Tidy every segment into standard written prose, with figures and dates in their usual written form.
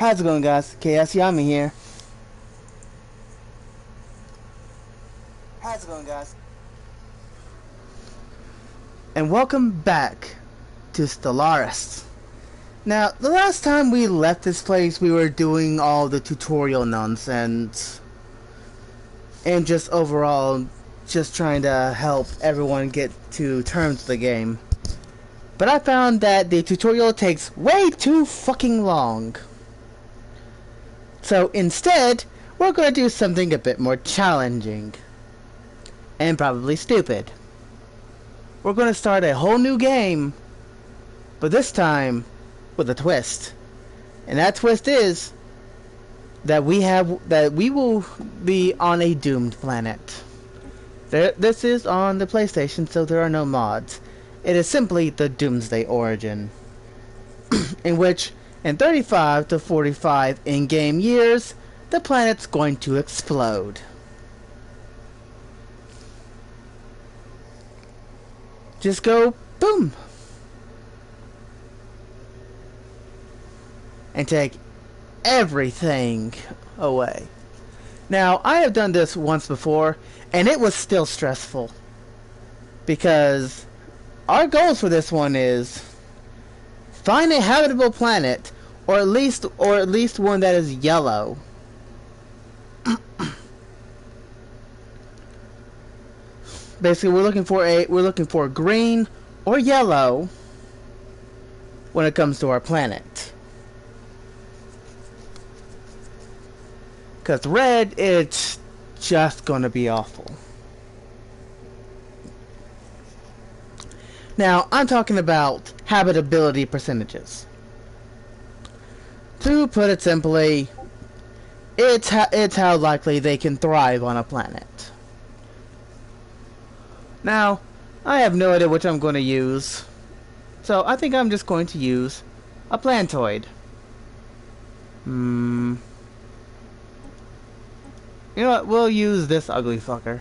How's it going, guys? KS Yami here. How's it going, guys? And welcome back to Stellaris. Now, the last time we left this place, we were doing all the tutorial nonsense. And just overall, just trying to help everyone get to terms with the game. But I found that the tutorial takes way too fucking long. So instead, we're going to do something a bit more challenging. And probably stupid. We're going to start a whole new game. But this time, with a twist. And that twist is that we will be on a doomed planet. This is on the PlayStation, so there are no mods. It is simply the Doomsday Origin. In which, in 35 to 45 in-game years, the planet's going to explode. Just go boom. And take everything away. Now, I have done this once before, and it was still stressful. Because our goals for this one is find a habitable planet, or at least one that is yellow. Basically, we're looking for green or yellow when it comes to our planet. Because red, it's just gonna be awful. Now, I'm talking about habitability percentages. To put it simply, it's how likely they can thrive on a planet. Now, I have no idea which I'm going to use, so I think I'm just going to use a plantoid. You know what? We'll use this ugly fucker.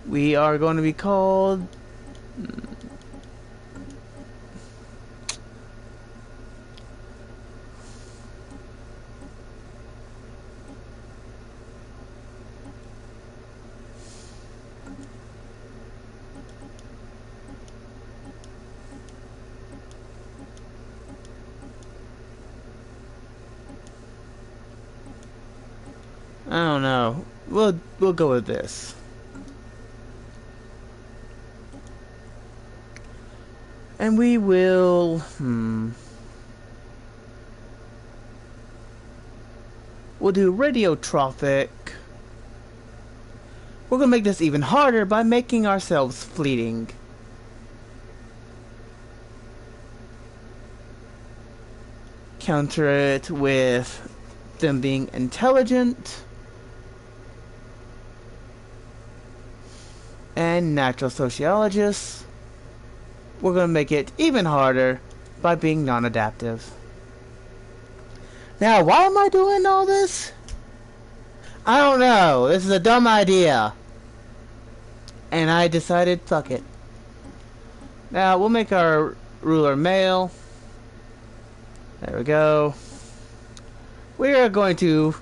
We are going to be called... I don't know. We'll go with this. And we will we'll do radiotrophic. We're gonna make this even harder by making ourselves fleeting. Counter it with them being intelligent and natural sociologists. We're going to make it even harder by being non-adaptive. Now, why am I doing all this? I don't know. This is a dumb idea. And I decided, fuck it. Now, we'll make our ruler male. There we go. We are going to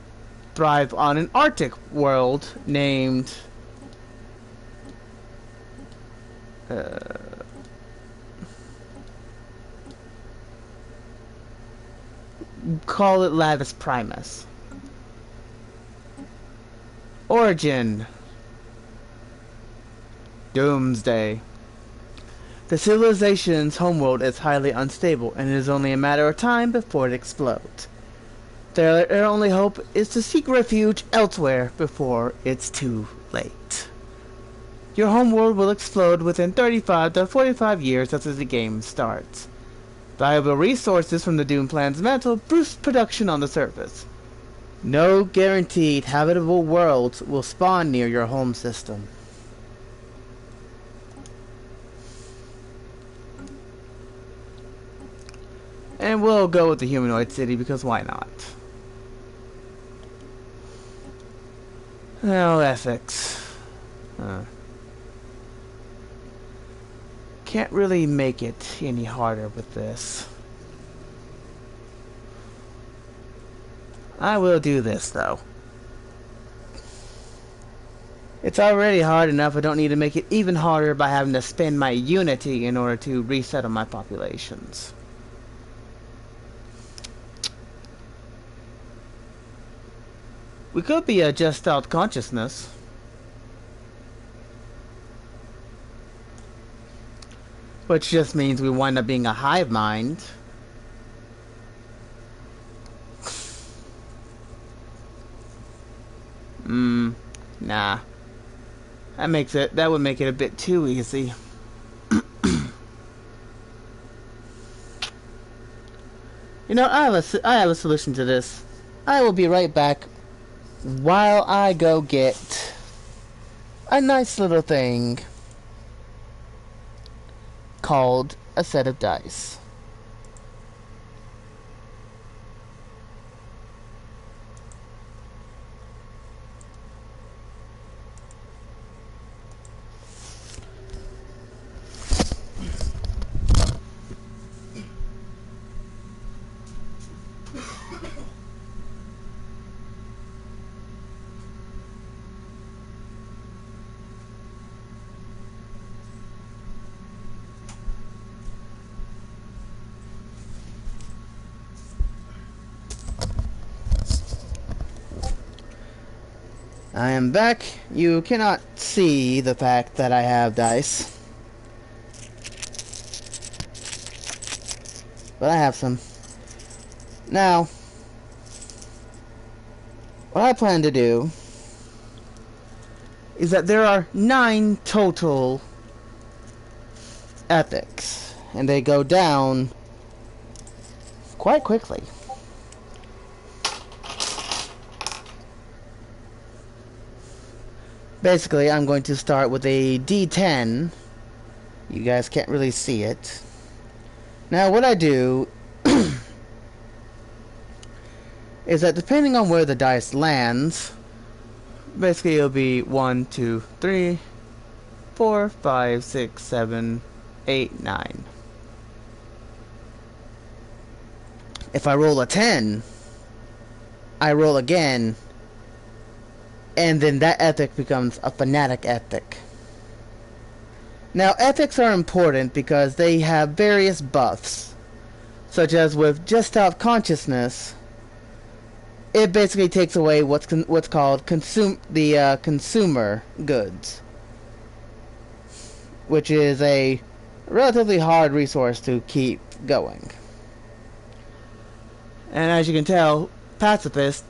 thrive on an Arctic world named... call it Lavis Primus. Origin. Doomsday. The civilization's homeworld is highly unstable, and it is only a matter of time before it explodes. Their only hope is to seek refuge elsewhere before it's too late. Your homeworld will explode within 35 to 45 years after the game starts. Valuable resources from the Doom Plan's mantle boost production on the surface. No guaranteed habitable worlds will spawn near your home system. And we'll go with the humanoid city because why not? Now, ethics. Can't really make it any harder with this. I will do this, though. It's already hard enough. I don't need to make it even harder by having to spend my unity in order to resettle my populations. We could be a just out consciousness. Which just means we wind up being a hive mind. Nah. That would make it a bit too easy. You know, I have a solution to this. I will be right back while I go get a nice little thing called a set of dice. I am back. You cannot see the fact that I have dice, but I have some. Now, what I plan to do is that there are 9 total ethics, and they go down quite quickly. Basically, I'm going to start with a D10. You guys can't really see it. Now, what I do is that depending on where the dice lands, basically it'll be 1, 2, 3, 4, 5, 6, 7, 8, 9. If I roll a 10, I roll again, and then that ethic becomes a fanatic ethic. Now, ethics are important because they have various buffs, such as with just out consciousness. It basically takes away what's called consumer goods, which is a relatively hard resource to keep going. And as you can tell, pacifist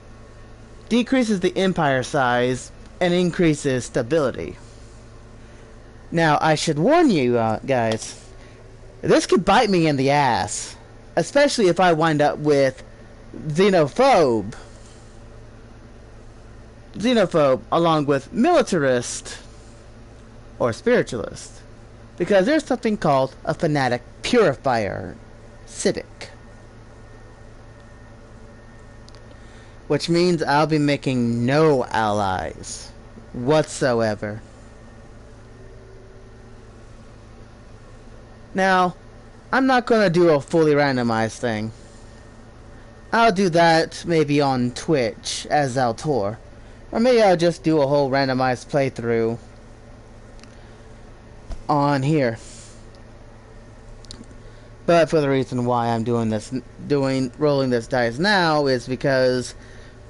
decreases the empire size and increases stability. Now, I should warn you guys, this could bite me in the ass, especially if I wind up with xenophobe along with militarist or spiritualist, because there's something called a fanatic purifier civic, which means I'll be making no allies whatsoever. Now, I'm not going to do a fully randomized thing. I'll do that maybe on Twitch as Zaltor. Or maybe I'll just do a whole randomized playthrough on here. But for the reason why I'm rolling this dice now is because,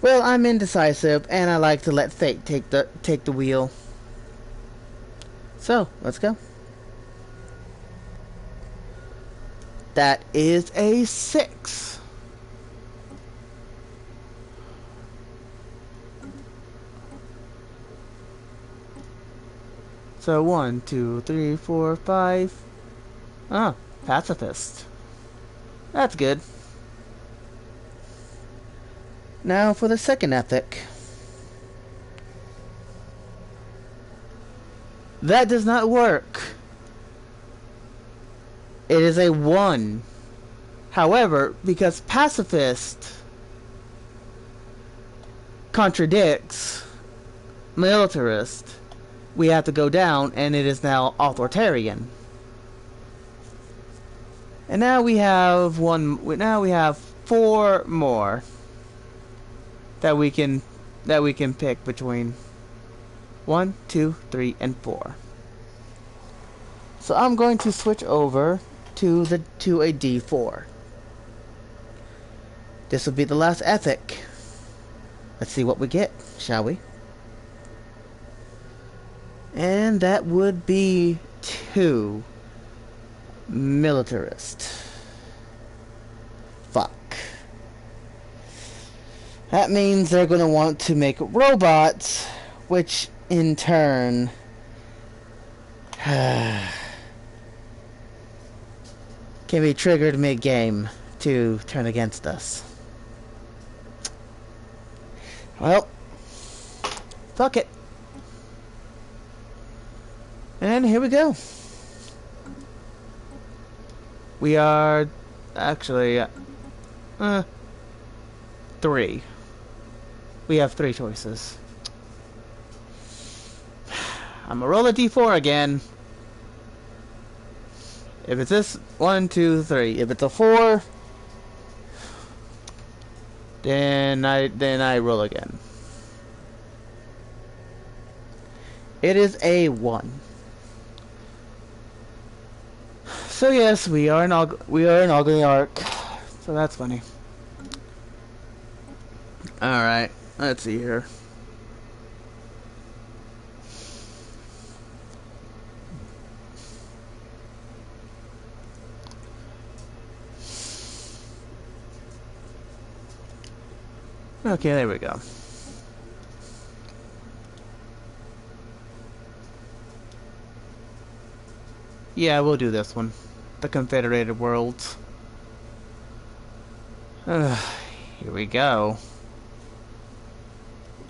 well, I'm indecisive and I like to let fate take the wheel. So, let's go. That is a 6. So 1, 2, 3, 4, 5. Ah, pacifist. That's good. Now for the second ethic. That does not work. It is a 1. However, because pacifist contradicts militarist, we have to go down, and it is now authoritarian. And now we have 4 more. that we can pick between 1, 2, 3, and 4. So I'm going to switch over to a D4. This will be the last ethic. Let's see what we get, shall we? And that would be 2 militarist. Fuck. That means they're going to want to make robots, which in turn can be triggered mid-game to turn against us. Well, fuck it. And here we go. We are actually 3. We have 3 choices. I'm gonna roll a D4 again. If it's this 1, 2, 3. If it's a 4, then I roll again. It is a 1. So yes, we are an ugly arc. So that's funny. Alright, let's see here. Okay, there we go. Yeah, we'll do this one. The Confederated Worlds. Here we go.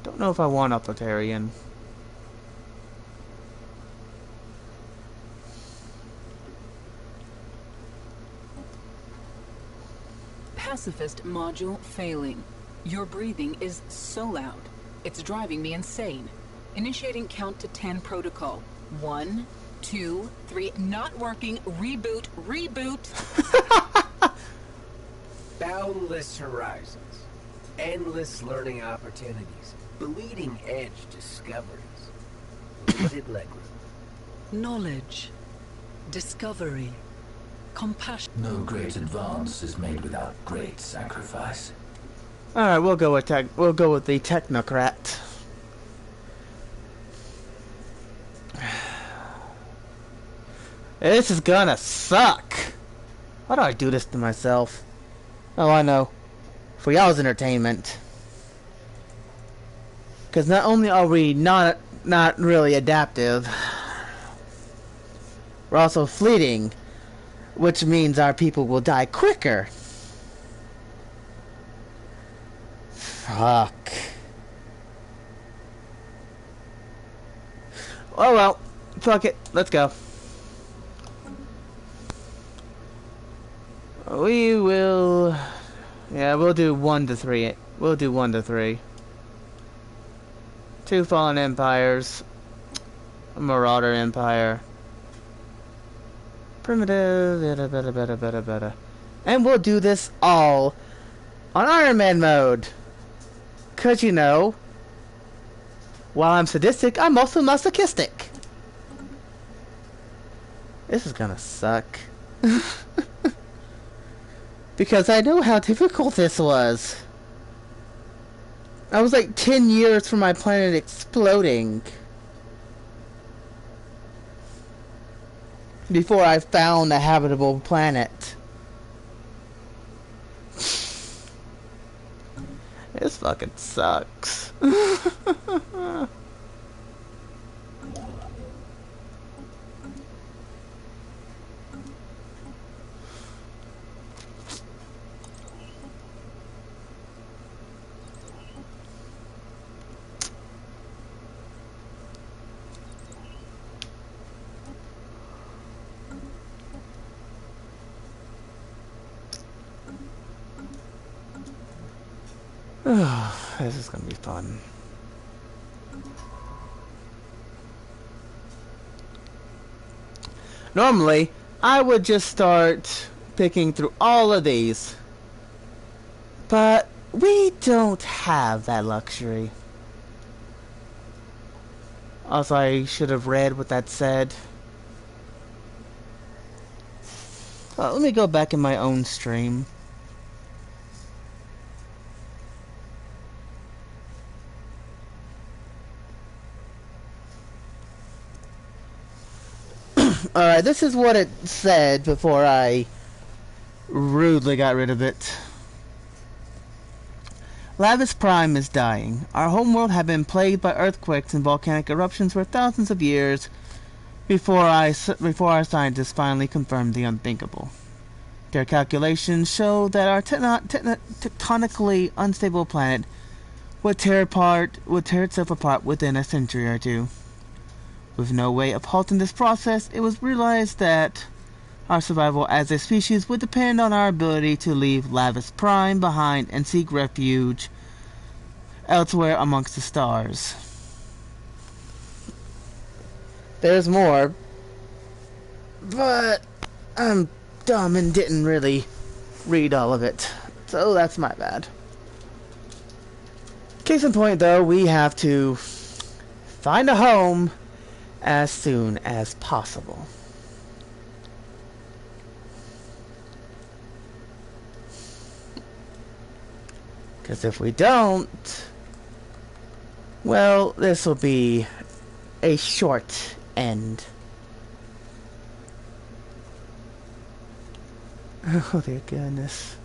Don't know if I want authoritarian. Pacifist module failing. Your breathing is so loud. It's driving me insane. Initiating count to 10 protocol. 1, 2, 3. Not working. Reboot. Reboot. Boundless horizons. Endless learning opportunities. Bleeding edge discoveries. Limited legroom. Knowledge. Discovery. Compassion. No great advance is made without great sacrifice. Alright, we'll go with the technocrat. This is gonna suck. Why do I do this to myself? Oh, I know. For y'all's entertainment. Because not only are we not really adaptive, we're also fleeting, which means our people will die quicker. Fuck. Oh well. Fuck it. Let's go. We will... Yeah, we'll do 1 to 3. We'll do 1 to 3. 2 fallen empires. A marauder empire. Primitive. Better. And we'll do this all on Iron Man mode. Cause you know, while I'm sadistic, I'm also masochistic. This is gonna suck. Because I know how difficult this was. I was like 10 years from my planet exploding before I found a habitable planet. This fucking sucks. This is gonna be fun. Normally, I would just start picking through all of these. But we don't have that luxury. Also, I should have read what that said. Let me go back in my own stream. Alright, this is what it said before I rudely got rid of it. Lavis Prime is dying. Our homeworld had been plagued by earthquakes and volcanic eruptions for thousands of years before our scientists finally confirmed the unthinkable. Their calculations show that our tectonically unstable planet would tear itself apart within a century or two. With no way of halting this process, it was realized that our survival as a species would depend on our ability to leave Lavis Prime behind and seek refuge elsewhere amongst the stars. There's more, but I'm dumb and didn't really read all of it, so that's my bad. Case in point, though, we have to find a home as soon as possible. Because if we don't, well, this will be a short end. Oh, dear goodness.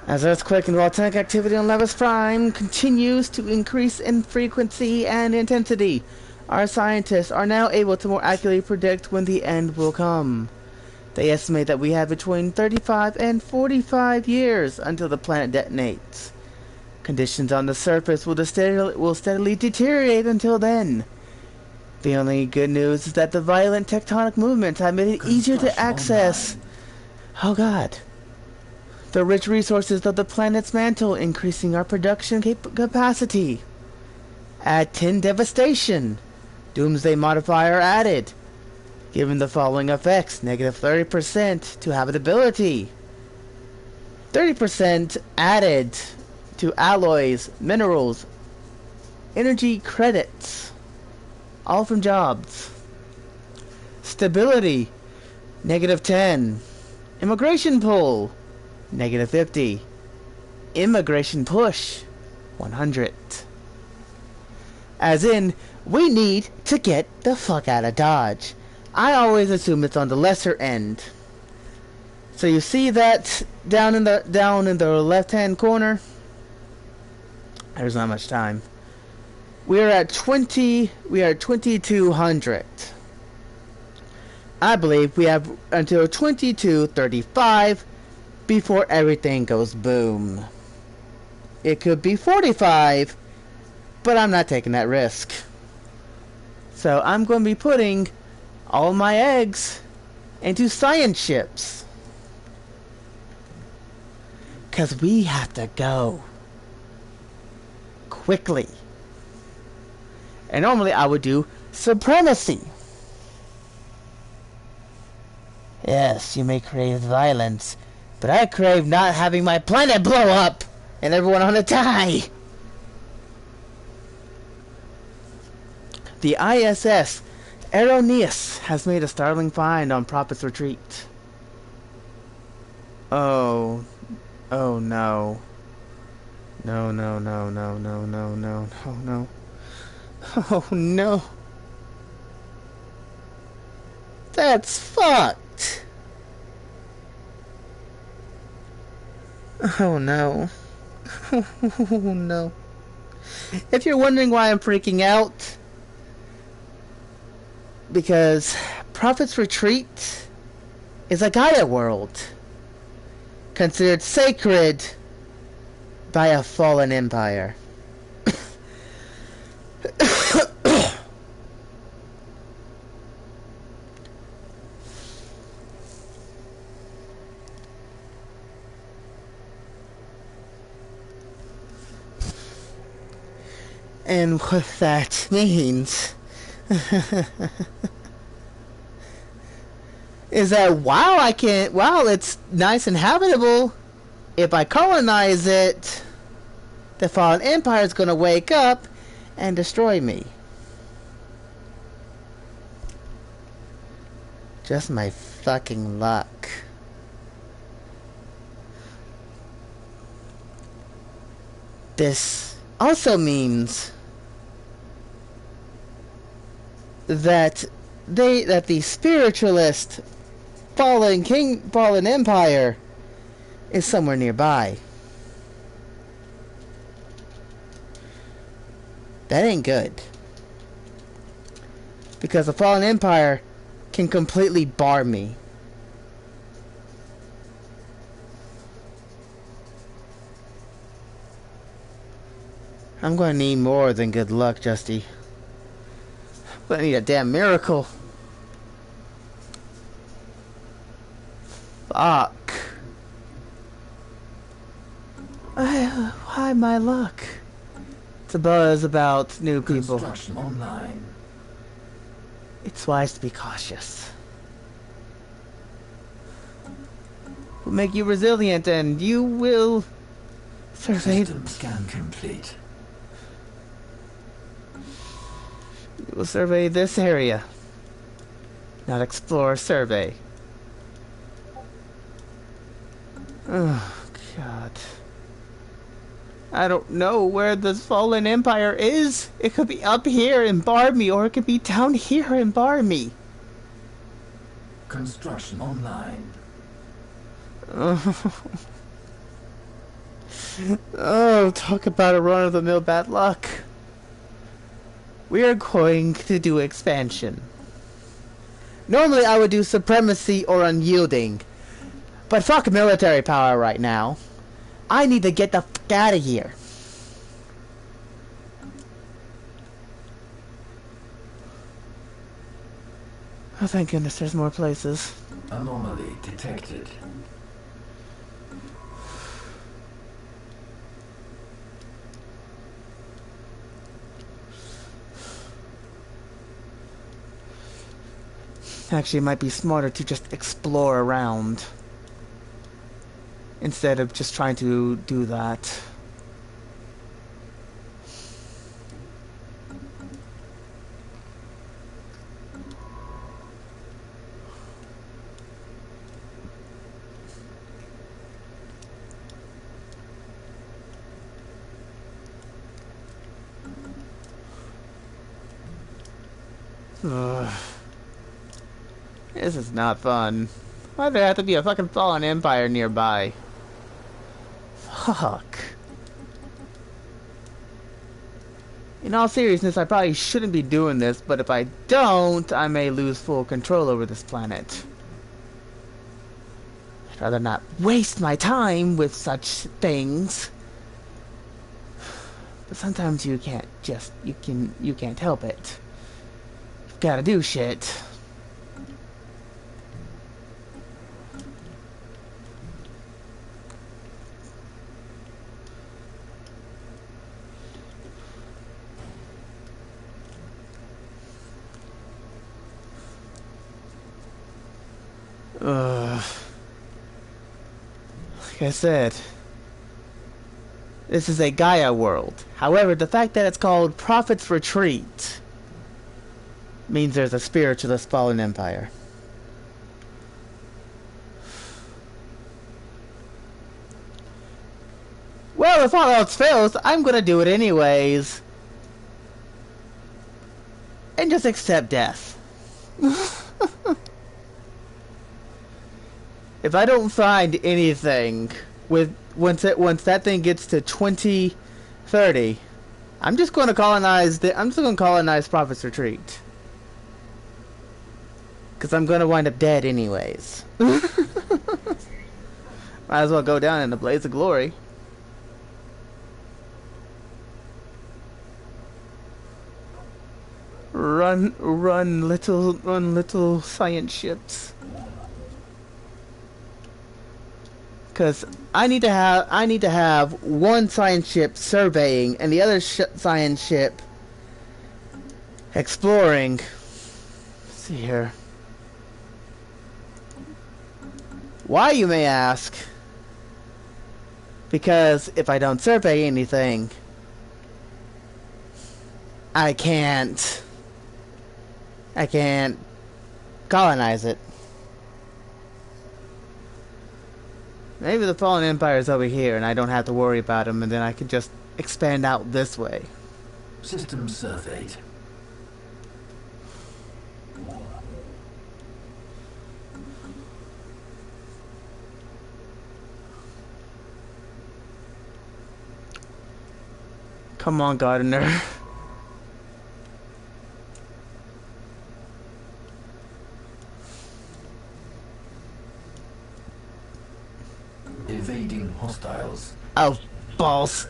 As earthquake and volcanic activity on Lavis Prime continues to increase in frequency and intensity, our scientists are now able to more accurately predict when the end will come. They estimate that we have between 35 and 45 years until the planet detonates. Conditions on the surface will steadily deteriorate until then. The only good news is that the violent tectonic movements have made it easier to access. Oh God. The rich resources of the planet's mantle, increasing our production capacity. Add 10 devastation. Doomsday modifier added. Given the following effects: negative 30% to habitability. 30% added to alloys, minerals, energy credits. All from jobs. Stability. Negative 10. Immigration pull. Negative 50. Immigration push. 100. As in, we need to get the fuck out of Dodge. I always assume it's on the lesser end. So you see that down in the left-hand corner? There's not much time. We are at 2200. I believe we have until 2235 before everything goes boom. It could be 45, but I'm not taking that risk. So I'm going to be putting all my eggs into science ships. Because we have to go quickly. And normally I would do supremacy. Yes, you may crave violence, but I crave not having my planet blow up and everyone on to die. The ISS Erroneous has made a startling find on Prophet's Retreat. Oh no. No. Oh no. That's fucked. Oh no. Oh no. If you're wondering why I'm freaking out, because Prophet's Retreat is a Gaia world considered sacred by a fallen empire. And what that means is that while it's nice and habitable, if I colonize it, the Fallen Empire is going to wake up and destroy me. Just my fucking luck. This also means that the spiritualist fallen empire is somewhere nearby. That ain't good. Because the fallen empire can completely bar me. I'm gonna need more than good luck, Justy. I'm gonna need a damn miracle. Fuck. Why my luck? It's a buzz about new people. Construction online. It's wise to be cautious. Will make you resilient, and you will survey. System scan complete. You will survey this area, not explore. Survey. Oh God. I don't know where the Fallen Empire is. It could be up here and bar me, or it could be down here and bar me. Construction online. Oh, talk about a run-of-the-mill bad luck. We are going to do expansion. Normally I would do supremacy or unyielding, but fuck military power right now. I need to get the fuck out of here. Oh, thank goodness there's more places. Anomaly detected. Actually, it might be smarter to just explore around instead of just trying to do that. Ugh. This is not fun. Why do there have to be a fucking fallen empire nearby? Fuck. In all seriousness, I probably shouldn't be doing this, but if I don't, I may lose full control over this planet. I'd rather not waste my time with such things. But sometimes you can't just, you can't help it. You've gotta do shit. Like I said, this is a Gaia world. However, the fact that it's called Prophet's Retreat means there's a spiritualist fallen empire. Well, if all else fails, I'm gonna do it anyways. And just accept death. If I don't find anything with once that thing gets to 2030, I'm just going to colonize Prophet's Retreat. Cuz I'm going to wind up dead anyways. Might as well go down in a blaze of glory. Run little science ships. Because I need to have one science ship surveying and the other science ship exploring. Let's see here. Why, you may ask? Because if I don't survey anything, I can't colonize it. Maybe the Fallen Empire is over here and I don't have to worry about them, and then I can just expand out this way. System surveyed. Come on, Gardener. Evading hostiles. Oh, balls.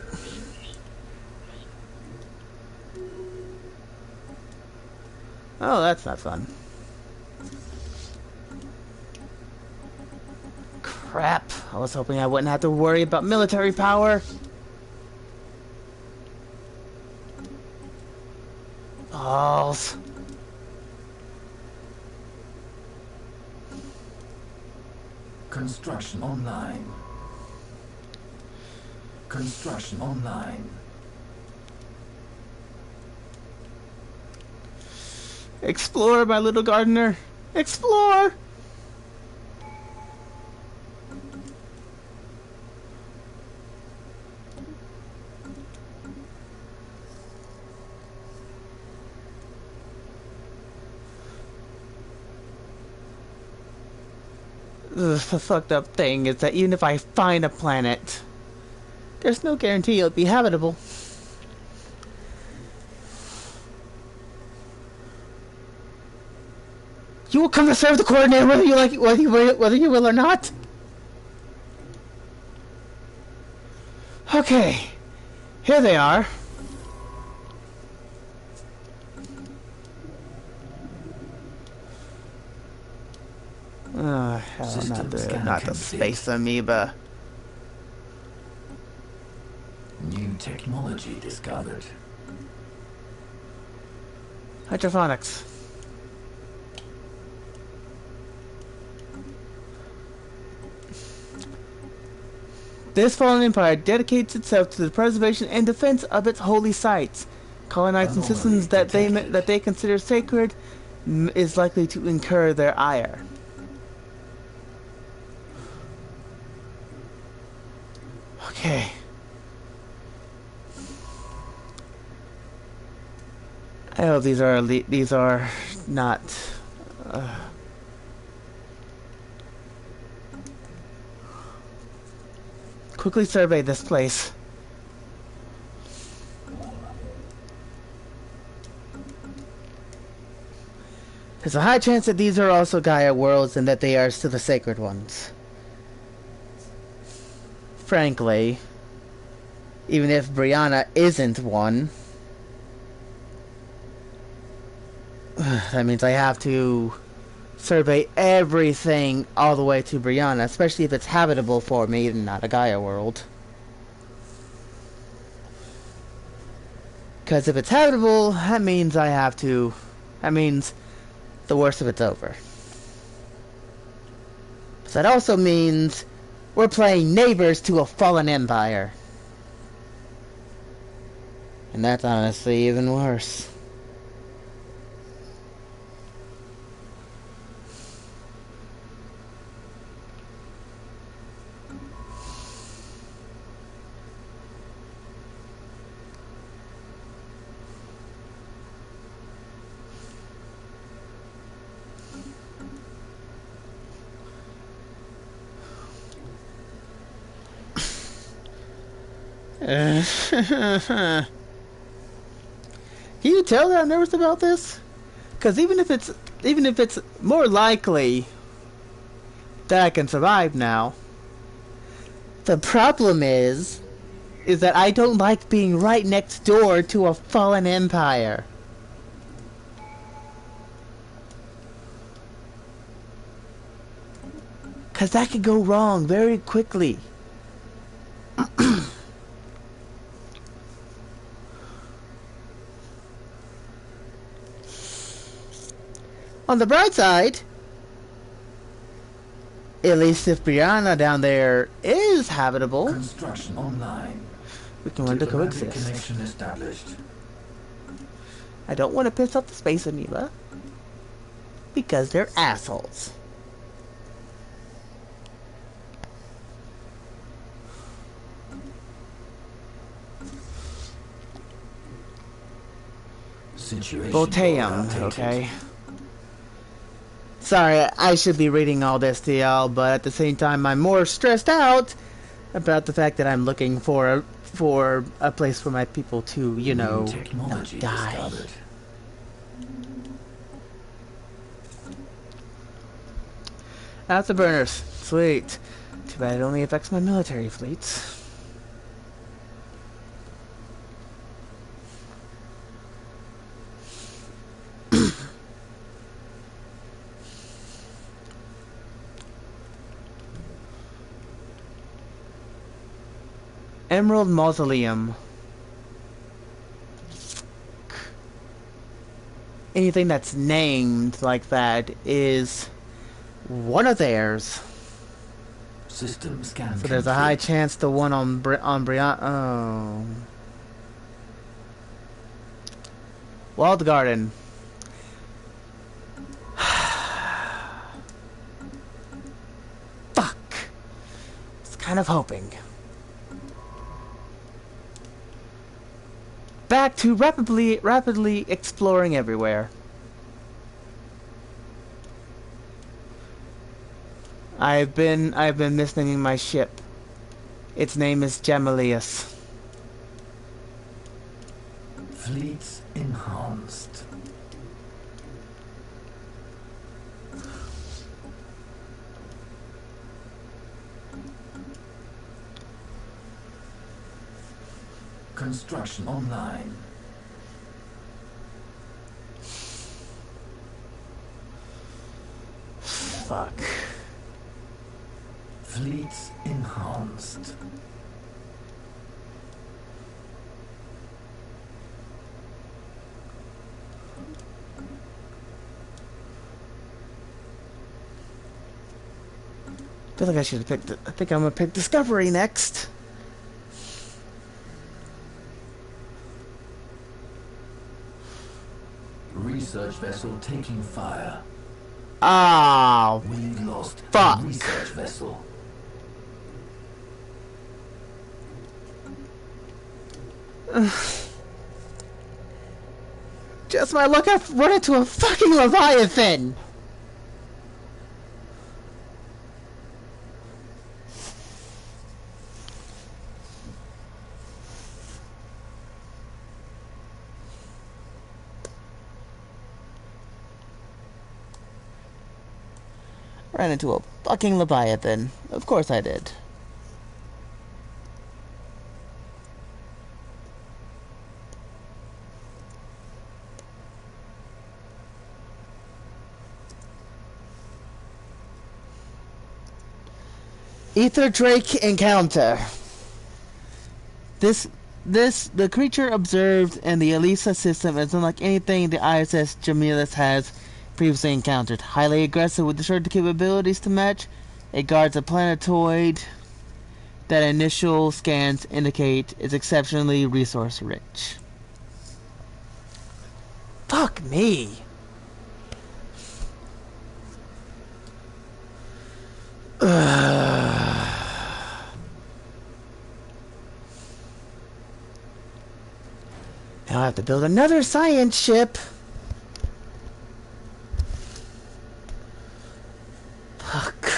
Oh, that's not fun. Crap. I was hoping I wouldn't have to worry about military power. Balls. Construction online. Construction online. Explore, my little gardener. Explore! The fucked up thing is that even if I find a planet, there's no guarantee it'll be habitable. You will come to serve the coordinator whether you like it, whether you will or not. Okay, here they are. Oh, hell, not the space amoeba. New technology discovered. Hydroponics. This fallen empire dedicates itself to the preservation and defense of its holy sites. Colonizing systems that they consider sacred is likely to incur their ire. Okay. I hope these are not. Quickly survey this place. There's a high chance that these are also Gaia worlds and that they are still the sacred ones. Frankly, even if Brianna isn't one, that means I have to survey everything all the way to Brianna, especially if it's habitable for me and not a Gaia world. Because if it's habitable, that means that means the worst of it's over. But that also means we're playing neighbors to a fallen empire. And that's honestly even worse. Can you tell that I'm nervous about this? Because even if it's more likely that I can survive now, the problem is that I don't like being right next door to a fallen empire. Because that could go wrong very quickly. On the bright side, at least if Brianna down there is habitable, Construction online. we can learn to Diplomatic coexist. connection established. I don't want to piss off the space amoeba because they're assholes. Situation Voltaeum, updated. okay. Sorry, I should be reading all this to y'all, but at the same time, I'm more stressed out about the fact that I'm looking for a place for my people to, you know, New technology die. discovered. Afterburners, sweet. Too bad it only affects my military fleets. Emerald Mausoleum. Anything that's named like that is one of theirs. System scan. So there's a high complete. chance the one on Brian. Oh, Walled Garden. Fuck. It's kind of hoping. Back to rapidly exploring everywhere. I've been misnaming my ship. Its name is Gemelius. Fleets enhanced. Construction online. Fuck. Fleets enhanced. I feel like I should have picked. I think I'm gonna pick Discovery next. Research vessel taking fire. Oh, We lost Fuck. a research vessel. just my luck! I've run into a fucking Leviathan. Ran into a fucking Leviathan. Of course I did. Ether Drake encounter. The creature observed in the ELISA system is unlike anything the ISS Gemellus has previously encountered. Highly aggressive with distorted capabilities to match. It guards a planetoid that initial scans indicate is exceptionally resource rich. Fuck me. Now I have to build another science ship. Fuck.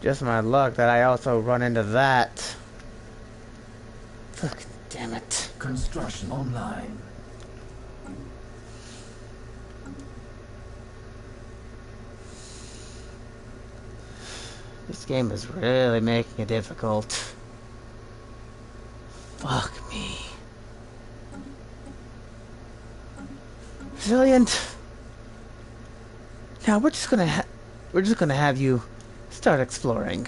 Just my luck that I also run into that. Fuck, damn it. Construction online. This game is really making it difficult. Fuck me. Resilient. Now we're just gonna we're just gonna have you start exploring.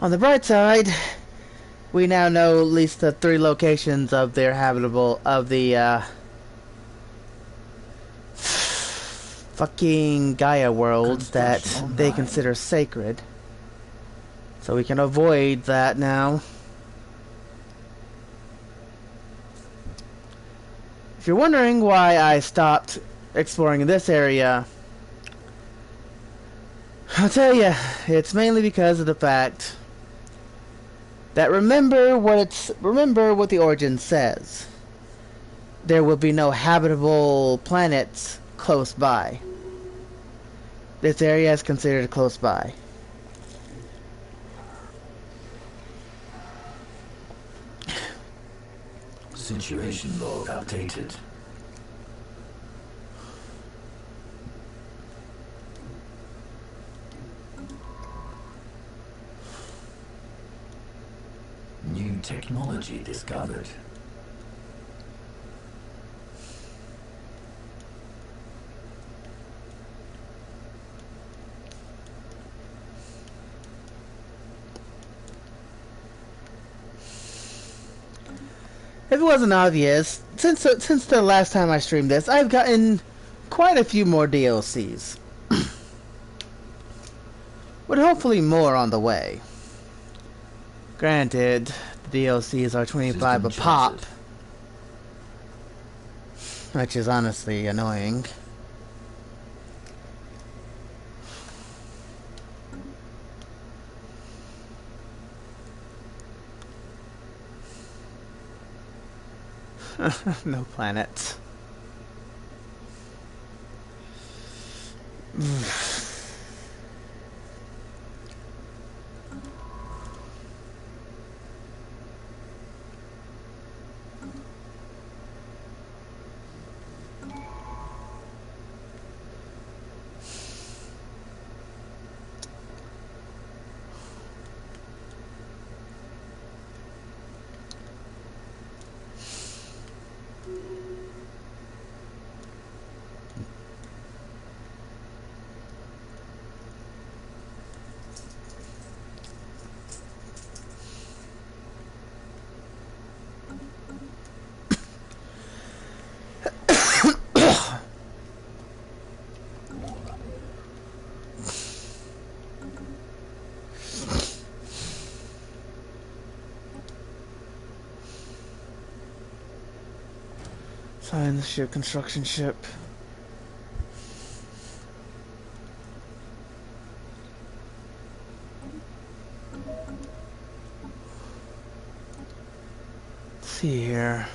On the bright side, we now know at least the 3 locations of their habitable, of the, fucking Gaia worlds that they consider sacred. So we can avoid that now. If you're wondering why I stopped exploring this area, I'll tell you, it's mainly because of the fact that remember what the origin says. There will be no habitable planets close by. This area is considered close by. Situation log updated. New technology discovered. If it wasn't obvious, since the last time I streamed this, I've gotten quite a few more DLCs. With hopefully more on the way. Granted, the DLCs are $25 a pop, which is honestly annoying. No planets. Sign the ship, construction ship. Let's see here.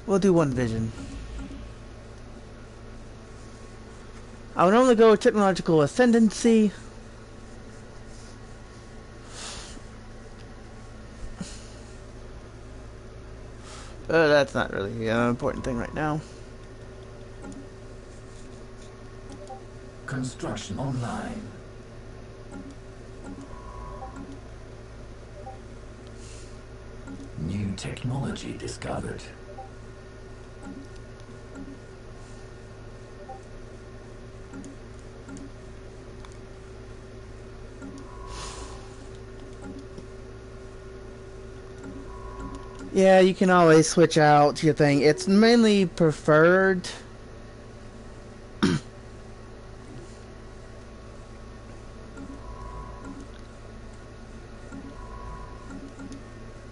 We'll do one vision. I would normally go with technological ascendancy. That's not really an important thing right now. Construction online. New technology discovered. Yeah, you can always switch out your thing. It's mainly preferred.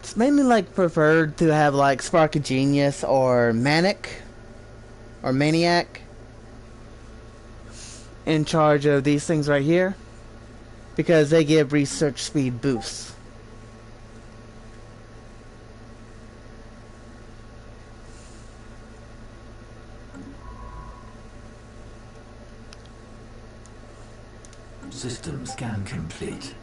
It's mainly like preferred to have like Spark of Genius or Manic or Maniac in charge of these things right here because they give research speed boosts. System scan complete.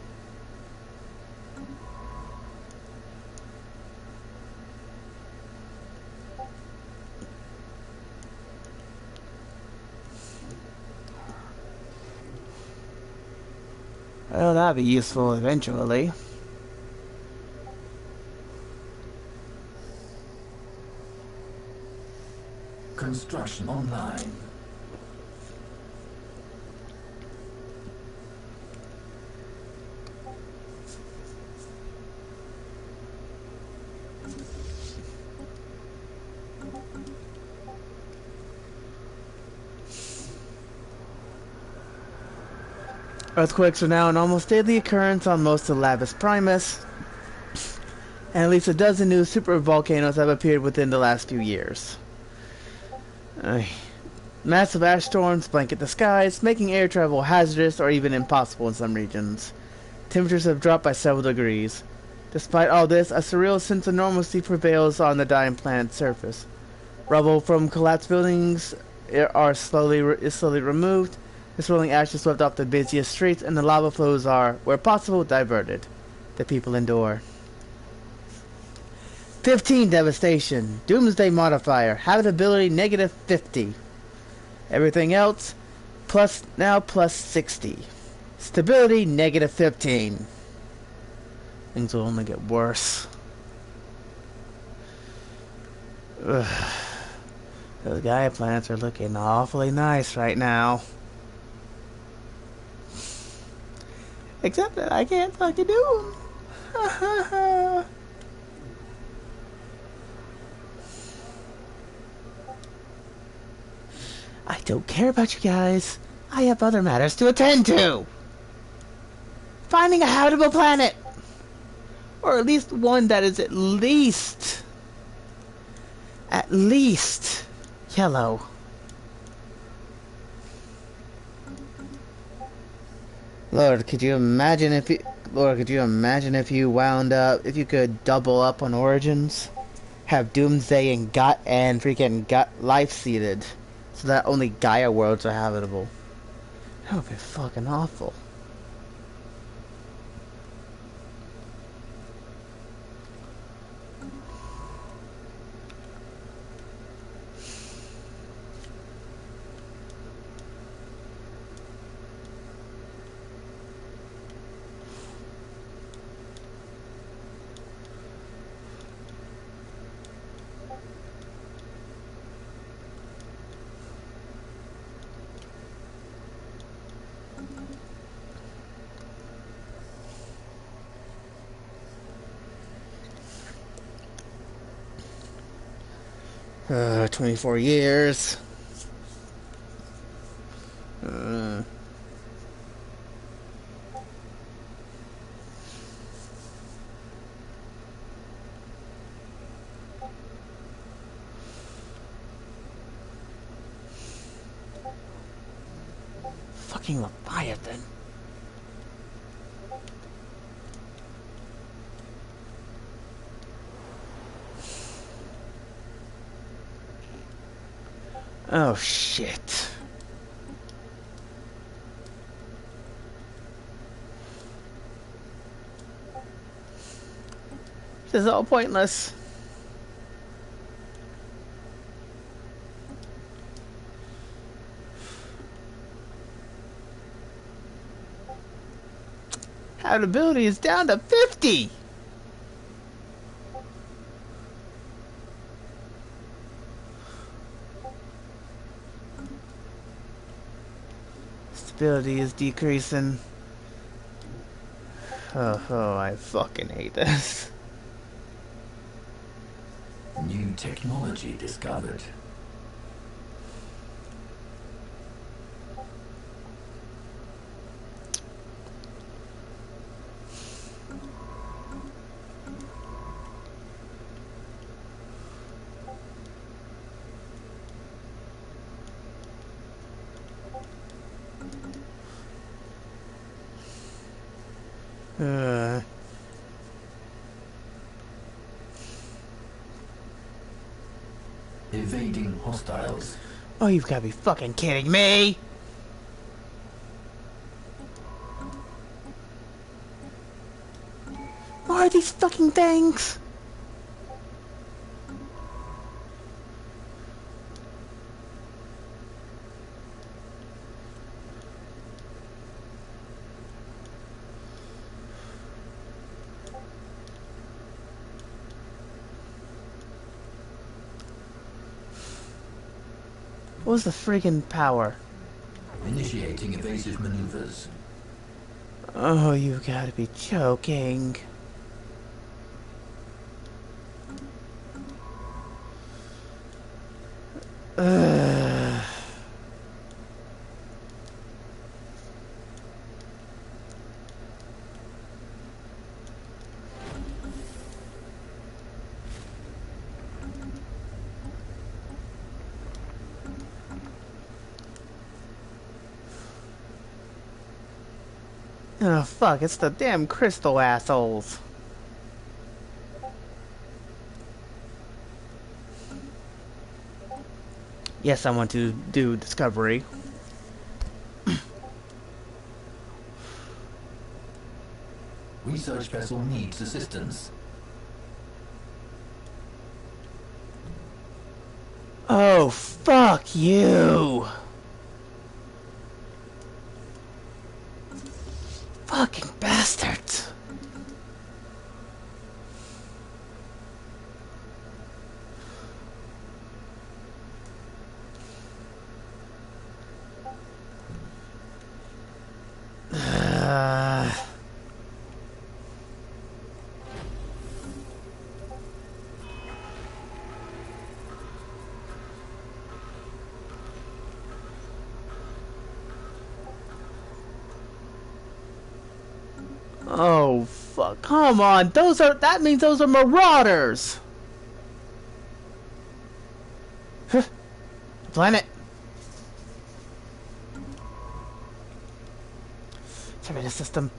Well, that'd be useful eventually. Construction online. Earthquakes are now an almost daily occurrence on most of Lavis Primus, and at least a dozen new supervolcanoes have appeared within the last few years. Massive ash storms blanket the skies, making air travel hazardous or even impossible in some regions. Temperatures have dropped by several degrees. Despite all this, a surreal sense of normalcy prevails on the dying planet's surface. Rubble from collapsed buildings is slowly removed. The swirling ash is swept off the busiest streets, and the lava flows are, where possible, diverted. The people endure. 15 devastation. Doomsday modifier. Habitability negative 50. Everything else plus 60. Stability negative 15. Things will only get worse. Ugh. Those Gaia planets are looking awfully nice right now. Except that I can't fucking do them. I don't care about you guys. I have other matters to attend to. Finding a habitable planet. Or at least one that is at least yellow. Lord, could you imagine if you could double up on Origins? Have Doomsday and freaking Life seeded so that only Gaia worlds are habitable. That would be fucking awful. Uh, 24 years. Fucking Leviathan. Oh shit. This is all pointless. Habitability is down to 50. Stability is decreasing. Oh, I fucking hate this. New technology discovered. Evading hostiles. Oh, you've got to be fucking kidding me! What are these fucking things? What was the friggin' power? Initiating evasive maneuvers. Oh, you gotta be joking. Ugh. Oh, fuck, it's the damn crystal assholes. Yes, I want to do discovery. Research vessel needs assistance. Oh, fuck you! Fucking bastards! Oh, fuck. Come on. That means those are marauders. Planet. Survey the system.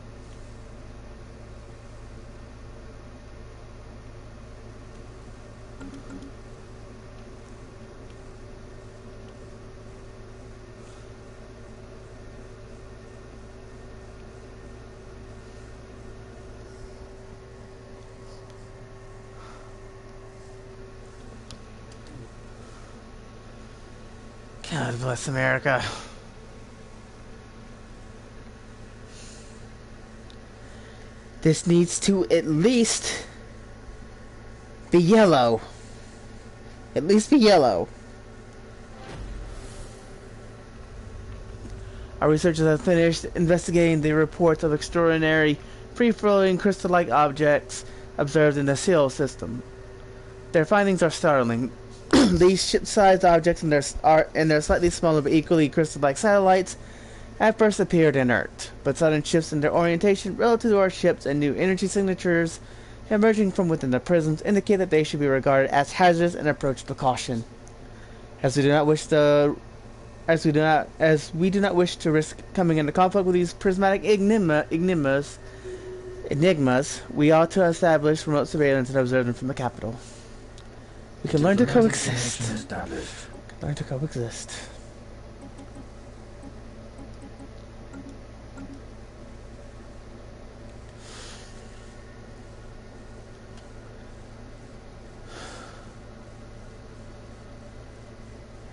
God bless America. This needs to at least be yellow. At least be yellow. Our researchers have finished investigating the reports of extraordinary free-floating crystal-like objects observed in the Seal system. Their findings are startling. These ship-sized objects and their slightly smaller but equally crystal-like satellites at first appeared inert, but sudden shifts in their orientation relative to our ships and new energy signatures emerging from within the prisms indicate that they should be regarded as hazardous and approached with caution. As we do not wish to risk coming into conflict with these prismatic enigmas, we ought to establish remote surveillance and observe them from the capital. We can learn to coexist. Learn to coexist.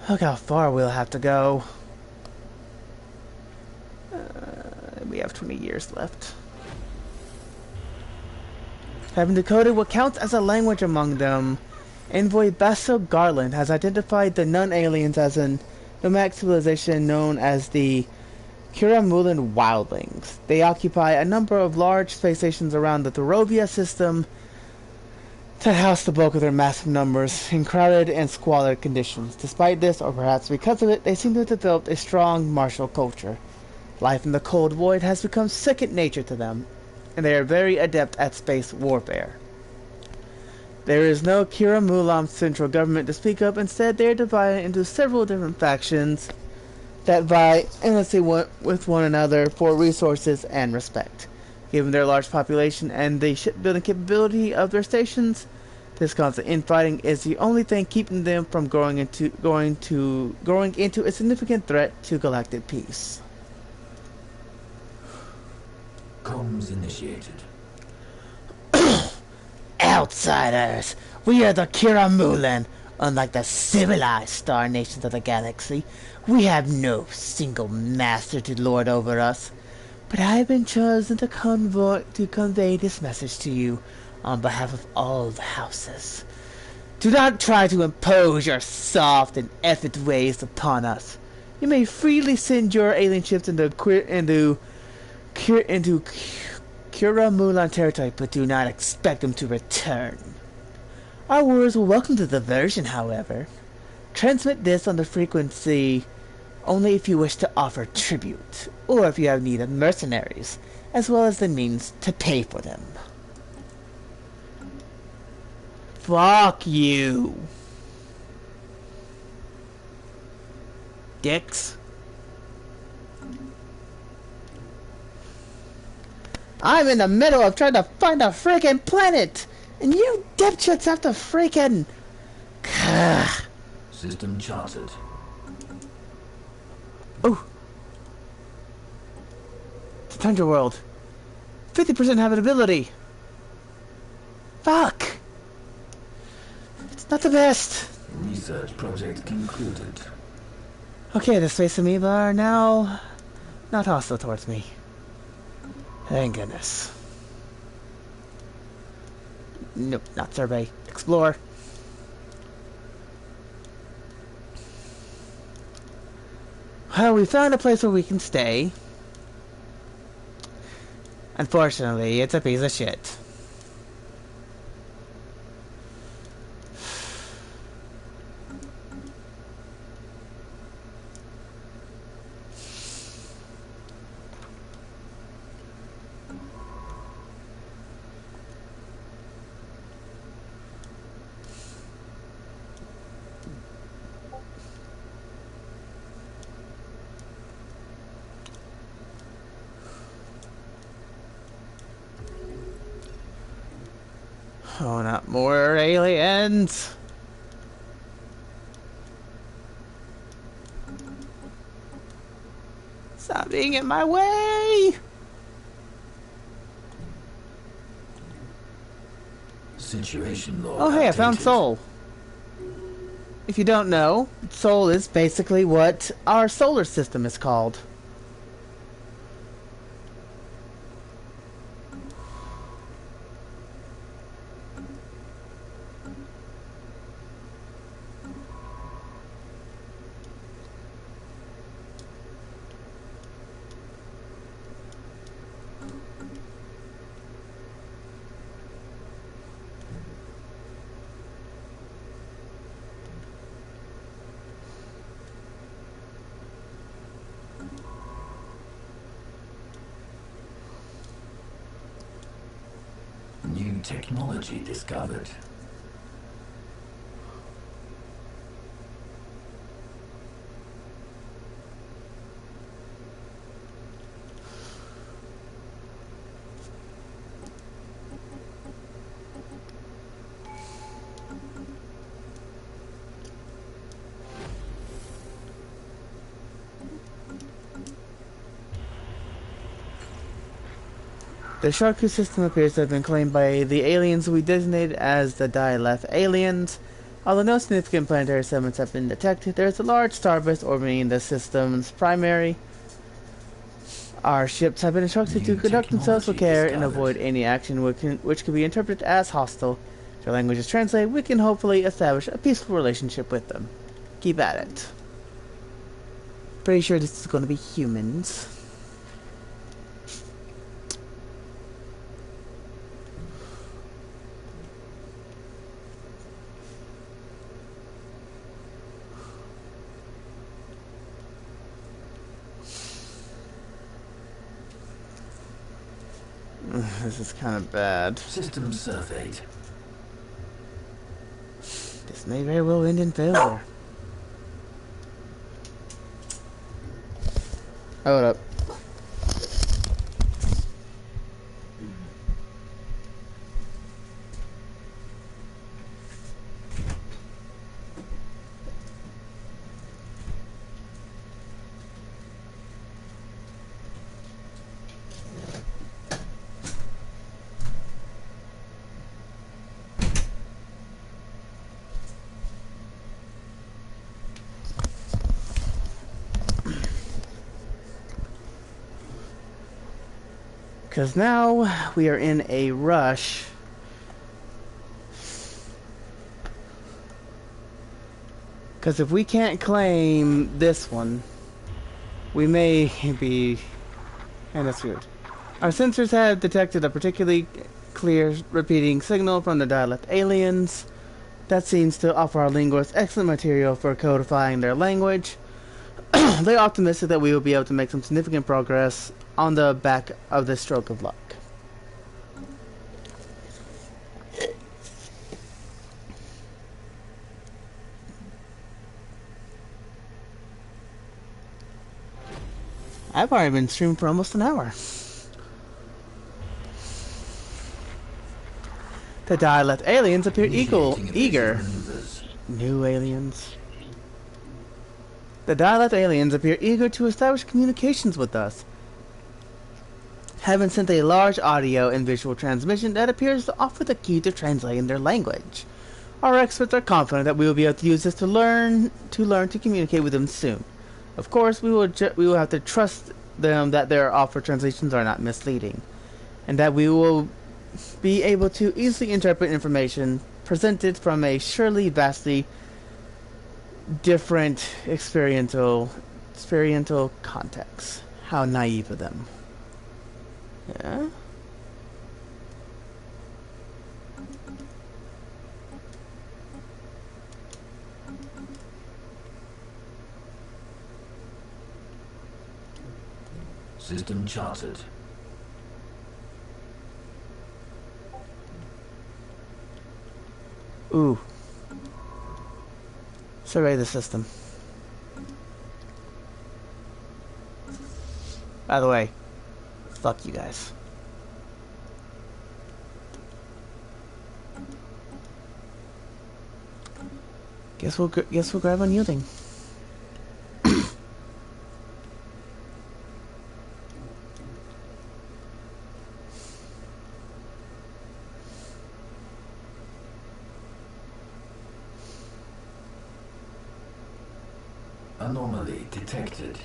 Look how far we'll have to go. We have 20 years left. Having decoded what counts as a language among them, Envoy Basil Garland has identified the non-aliens as an nomadic civilization known as the Kiramulan Wildlings. They occupy a number of large space stations around the Thorovia system that house the bulk of their massive numbers in crowded and squalid conditions. Despite this, or perhaps because of it, they seem to have developed a strong martial culture. Life in the cold void has become second nature to them, and they are very adept at space warfare. There is no Kira Mulam central government to speak of. Instead, they are divided into several different factions that vie endlessly with one another for resources and respect. Given their large population and the shipbuilding capability of their stations, this constant infighting is the only thing keeping them from growing into a significant threat to galactic peace. Comms initiated. Outsiders! We are the Kiramulan. Unlike the civilized star nations of the galaxy, we have no single master to lord over us. But I have been chosen to convey this message to you on behalf of all the houses. Do not try to impose your soft and effete ways upon us. You may freely send your alien ships into Kiramulan territory, but do not expect them to return. Our warriors will welcome the diversion, however. Transmit this on the frequency only if you wish to offer tribute, or if you have need of mercenaries, as well as the means to pay for them. Fuck you, dicks. I'm in the middle of trying to find a freaking planet, and you dipshits have to freaking... System charted. Oh. It's a Tundra world. 50% habitability. Fuck. It's not the best. Research project concluded. Okay, the space amoeba are now not hostile towards me. Thank goodness. Nope, not survey. Explore. Well, we found a place where we can stay. Unfortunately, it's a piece of shit. Oh, not more aliens! Stop being in my way! Situation log. Oh hey, I found updated. Sol. If you don't know, Sol is basically what our solar system is called. New technology discovered. The Sharku system appears to have been claimed by the aliens we designated as the Dialeth aliens. Although no significant planetary settlements have been detected, there is a large starbase orbiting the system's primary. Our ships have been instructed to conduct themselves with care and avoid any action which can be interpreted as hostile. If their language is translated, we can hopefully establish a peaceful relationship with them. Keep at it. Pretty sure this is going to be humans. This is kind of bad. System surveyed. This may very well end in failure. Hold up. Because now we are in a rush. Because if we can't claim this one, we may be... And that's weird. Our sensors have detected a particularly clear repeating signal from the dialect aliens. That seems to offer our linguists excellent material for codifying their language. They're optimistic that we will be able to make some significant progress on the back of this stroke of luck. I've already been streaming for almost an hour. The dialect aliens appear eager. New aliens. The dialect aliens appear eager to establish communications with us. Having sent a large audio and visual transmission that appears to offer the key to translating their language. Our experts are confident that we will be able to use this to learn to communicate with them soon. Of course, we will have to trust them that their offered translations are not misleading, and that we will be able to easily interpret information presented from a surely vastly different experiential context. How naive of them. Yeah? System charted. Ooh. Survey the system. By the way, fuck you guys. Guess we'll grab unyielding. Anomaly detected.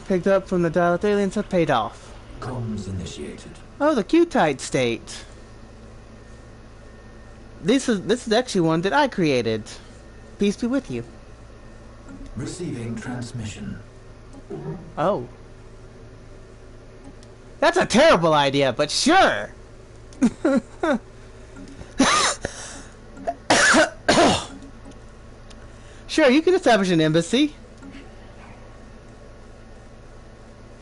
Picked up from the dialect aliens have paid off. Comms initiated. Oh, the Q-Tide state. This is actually one that I created. Peace be with you. Receiving transmission. Oh. That's a terrible idea, but sure. Sure, you can establish an embassy.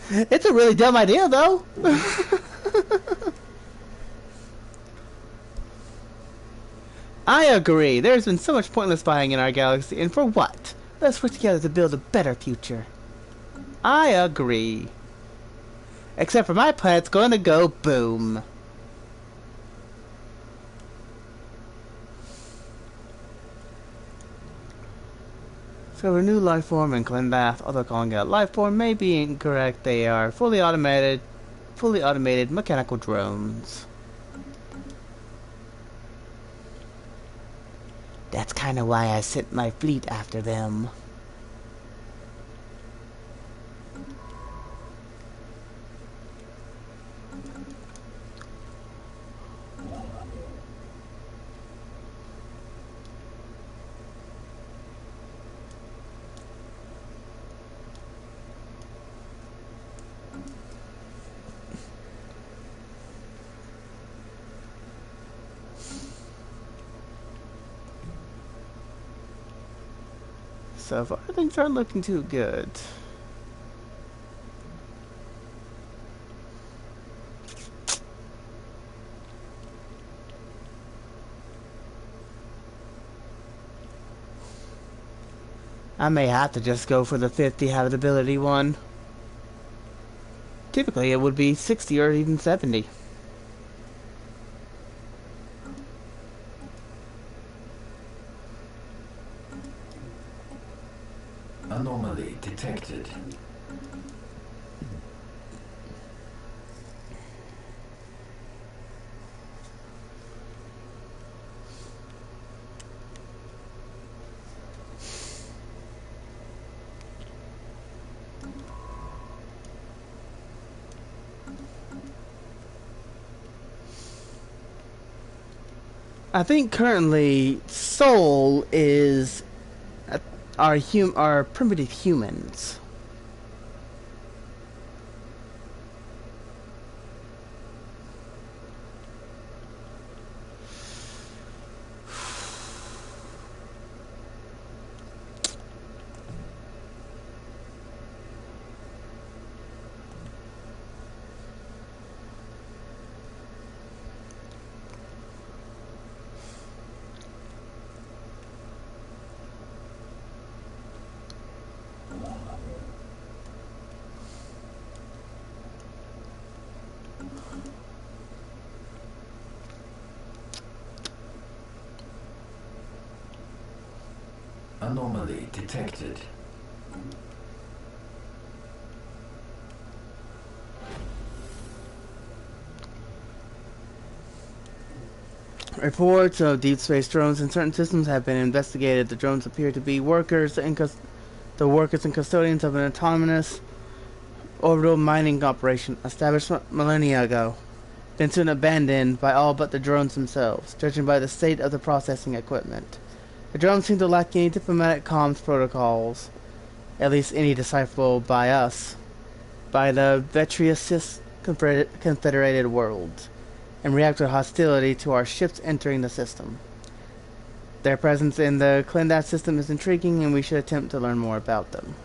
It's a really dumb idea, though. I agree. There's been so much pointless spying in our galaxy, and for what? Let's work together to build a better future. I agree. Except for my planet's going to go boom. So a new life form in Clenbath, although calling it a life form may be incorrect. They are fully automated mechanical drones. That's kind of why I sent my fleet after them. So far, things aren't looking too good. I may have to just go for the 50 habitability one. Typically, it would be 60 or even 70. Anomaly detected. I think currently Soul is our primitive humans. Anomaly detected. Reports of deep space drones in certain systems have been investigated. The drones appear to be the workers and custodians of an autonomous orbital mining operation established millennia ago, then soon abandoned by all but the drones themselves, judging by the state of the processing equipment. The drones seem to lack any diplomatic comms protocols, at least any decipherable by us, by the vitreous confederated world, and react with hostility to our ships entering the system. Their presence in the Clendat system is intriguing, and we should attempt to learn more about them.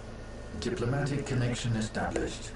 Diplomatic connection established.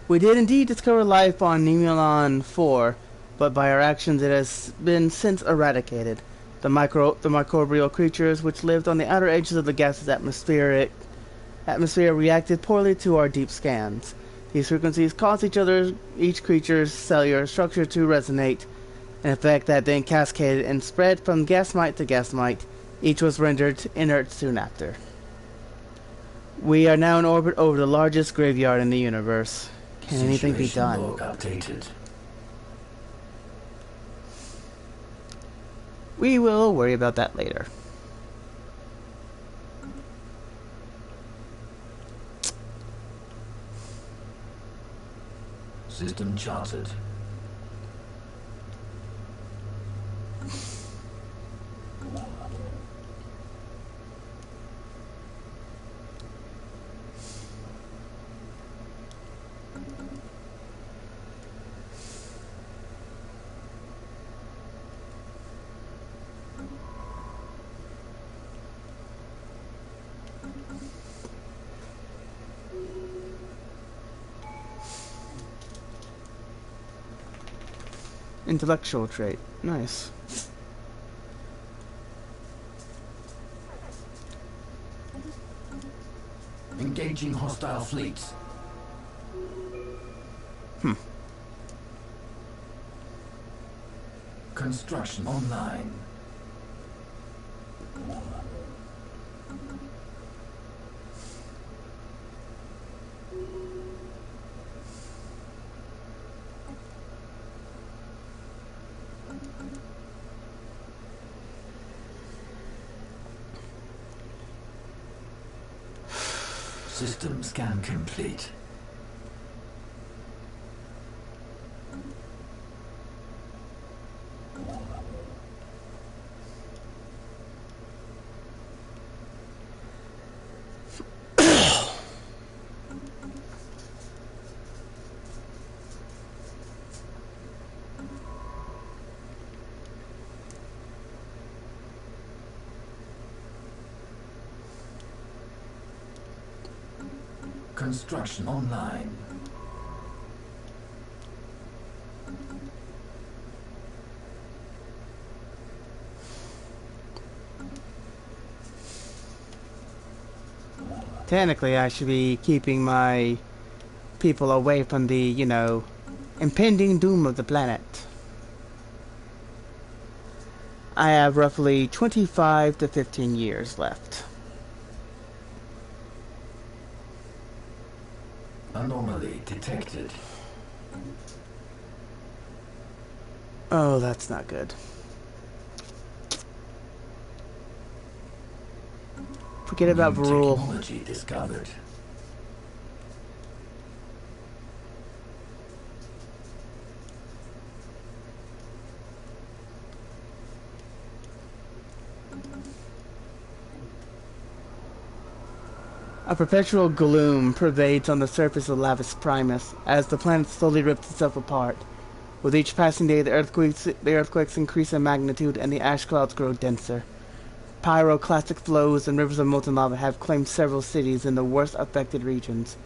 We did indeed discover life on Nemulon 4, but by our actions it has been since eradicated. The microbial creatures which lived on the outer edges of the gas's atmosphere reacted poorly to our deep scans. These frequencies caused each creature's cellular structure to resonate, an effect that then cascaded and spread from gasmite to gasmite. Each was rendered inert soon after. We are now in orbit over the largest graveyard in the universe. Can anything be done? Log updated. We will worry about that later. System charted. Intellectual trait. Nice. Engaging hostile fleets. Construction online. System scan complete. Construction online. Technically, I should be keeping my people away from the, you know, impending doom of the planet. I have roughly 25 to 15 years left. Anomaly detected. Oh, that's not good. Forget about New Varul. technology discovered. A perpetual gloom pervades on the surface of Lavis Primus as the planet slowly rips itself apart. With each passing day, the earthquakes increase in magnitude and the ash clouds grow denser. Pyroclastic flows and rivers of molten lava have claimed several cities in the worst affected regions.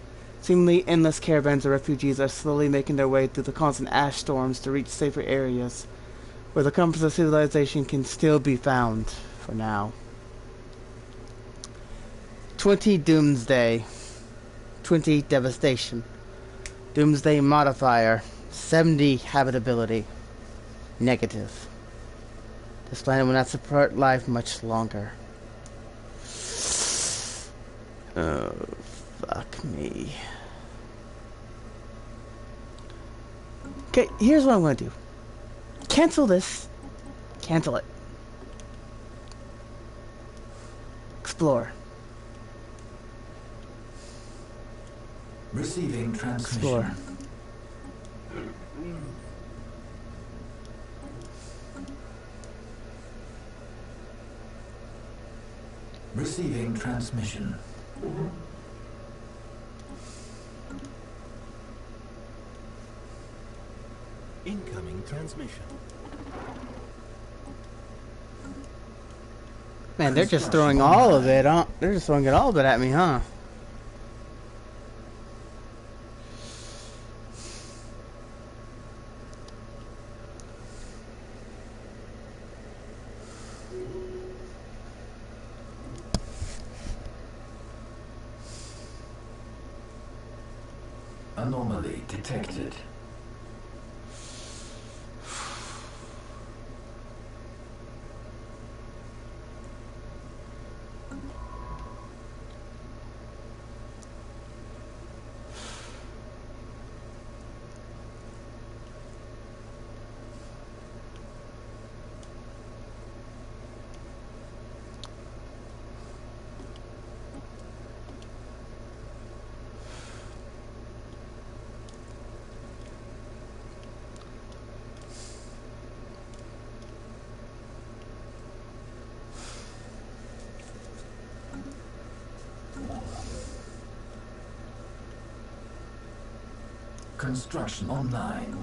Seemingly endless caravans of refugees are slowly making their way through the constant ash storms to reach safer areas, where the compass of civilization can still be found, for now. 20 Doomsday. 20 Devastation. Doomsday modifier. 70 habitability. Negative. This planet will not support life much longer. Oh, fuck me. Okay, here's what I'm going to do. Cancel this. Cancel it. Explore. Receiving transmission. Explore. Receiving transmission. Incoming transmission. Man, they're just throwing all of it, huh? They're just throwing it all of it at me, huh? Anomaly detected. Construction online.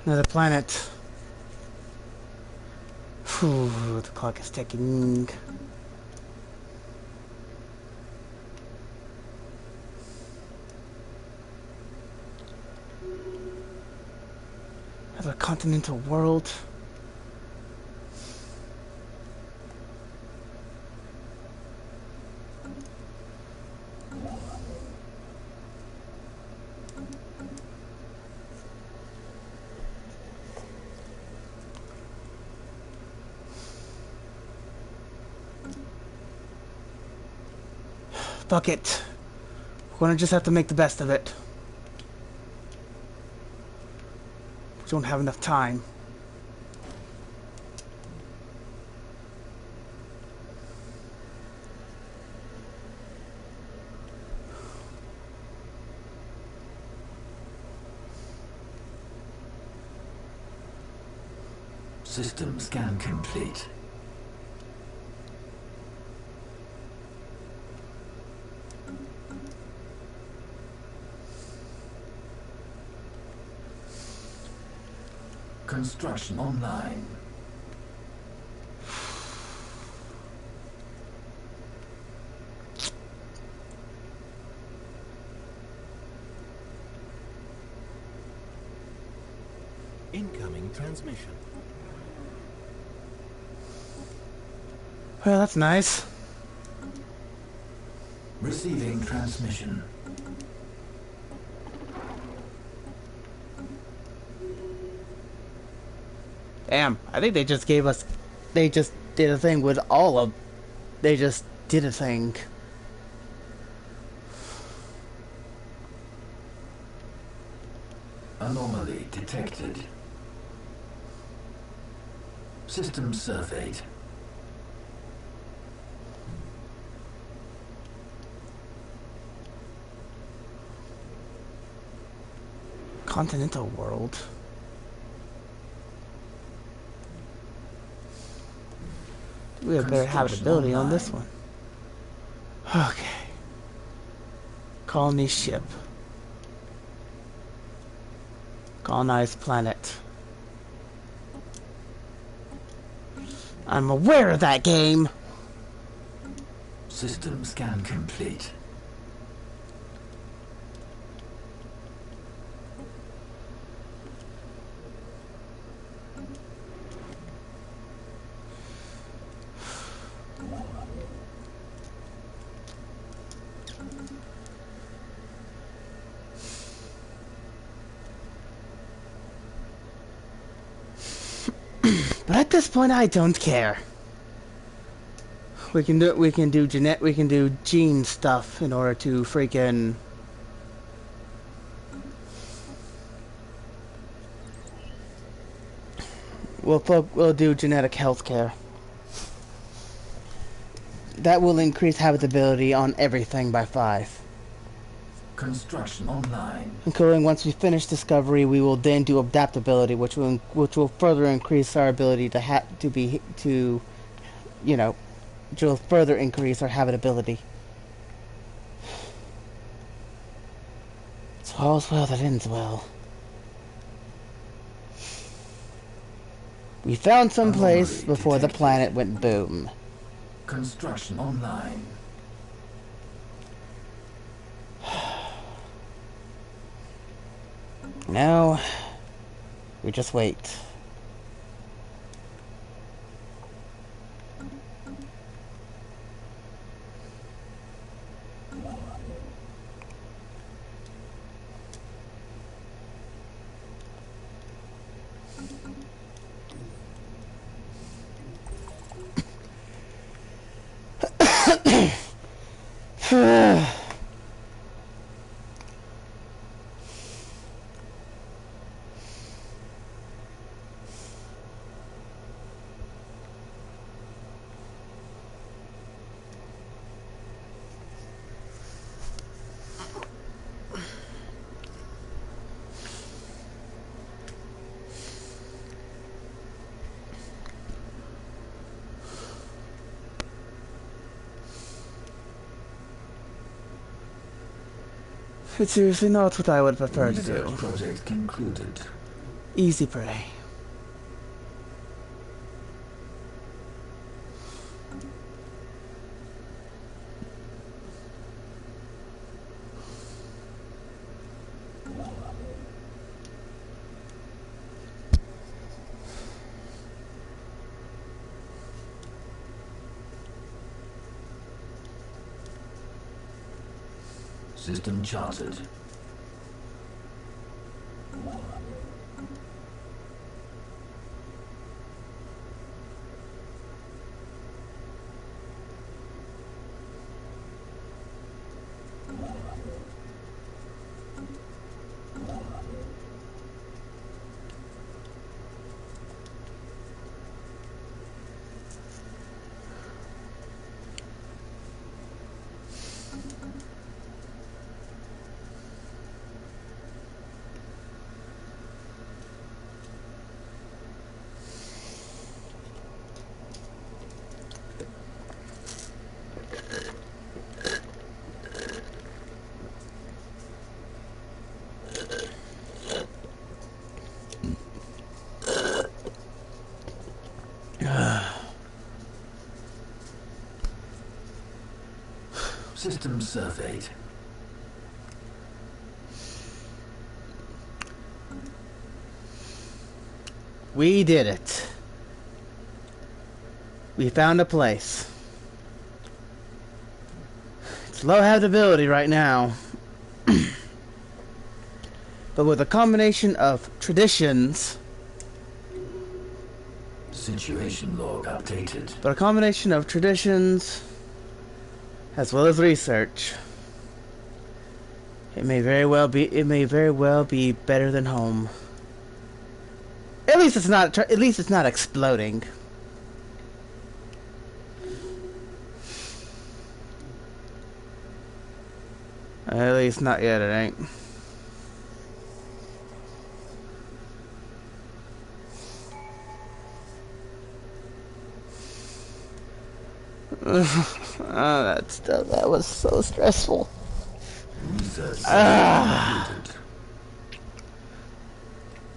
Another planet. Whew, the clock is ticking. Another continental world. Fuck it. We're gonna just have to make the best of it. We don't have enough time. System scan complete. Construction online. Incoming transmission. Well, that's nice. Receiving transmission. Damn, I think they just gave us... They just did a thing with all of... They just did a thing. Anomaly detected. System surveyed. Continental world. We have better habitability on this one. Okay. Colony ship. Colonized planet. I'm aware of that game. System scan complete. But at this point, I don't care. We can do gene stuff in order to freaking... We'll do genetic healthcare. That will increase habitability on everything by 5. Construction online. Including once we finish discovery, we will then do adaptability, which will further increase our ability to which will further increase our habitability. So all's well that ends well. We found some place before the planet went boom. Construction online. Now, we just wait. It's seriously not what I would prefer to do. Project concluded. Easy prey. System charted. System surveyed. We did it. We found a place. It's low habitability right now. But with a combination of traditions... Situation log updated. But a combination of traditions... as well as research. It may very well be better than home. At least it's not exploding. At least not yet, it ain't. That was so stressful.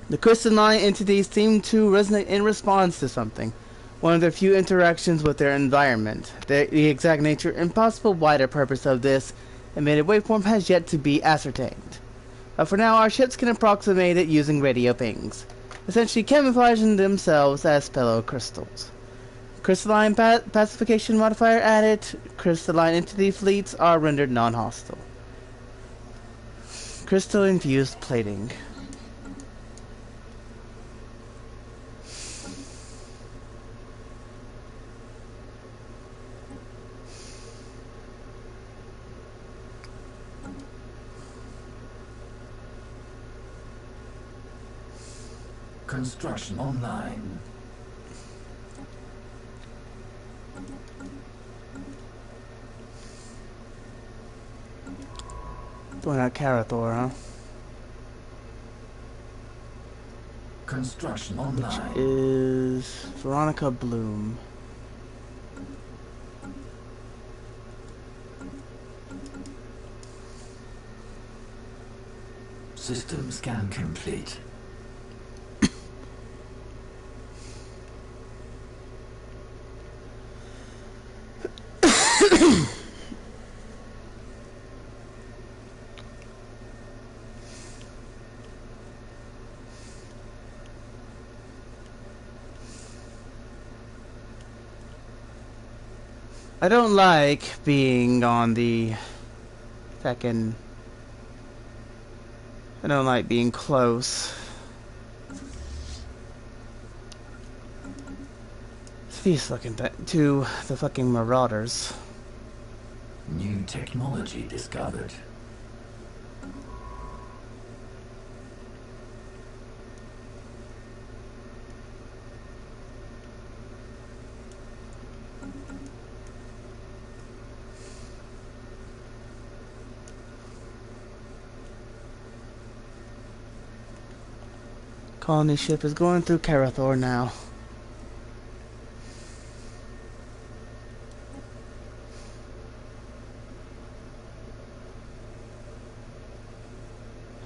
The crystalline entities seem to resonate in response to something. One of their few interactions with their environment. The exact nature and possible wider purpose of this emitted waveform has yet to be ascertained. But for now, our ships can approximate it using radio pings, essentially camouflaging themselves as fellow crystals. Crystalline pacification modifier added. Crystalline entity fleets are rendered non-hostile. Crystal infused plating. Construction online. Going out Carathor, huh? Construction online. Is Veronica Bloom. System scan complete. I don't like being on the second. I don't like being close. These fucking to the fucking marauders. New technology discovered. Colony ship is going through Carathor now.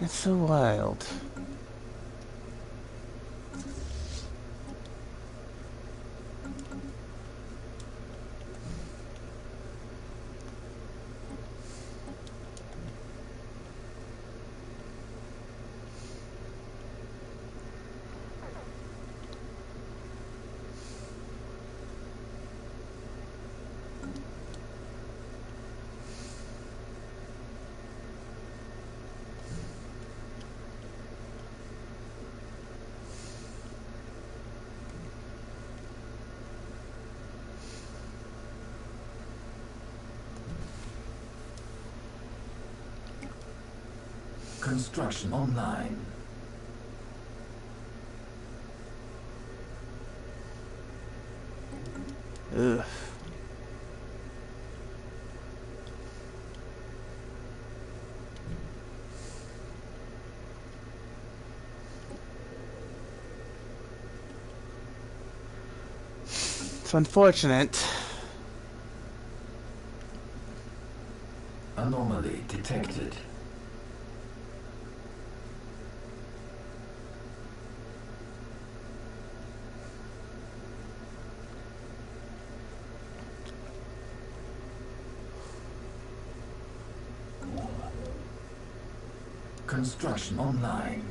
It's so wild. Construction online. Ugh. It's unfortunate. Anomaly detected. Construction online.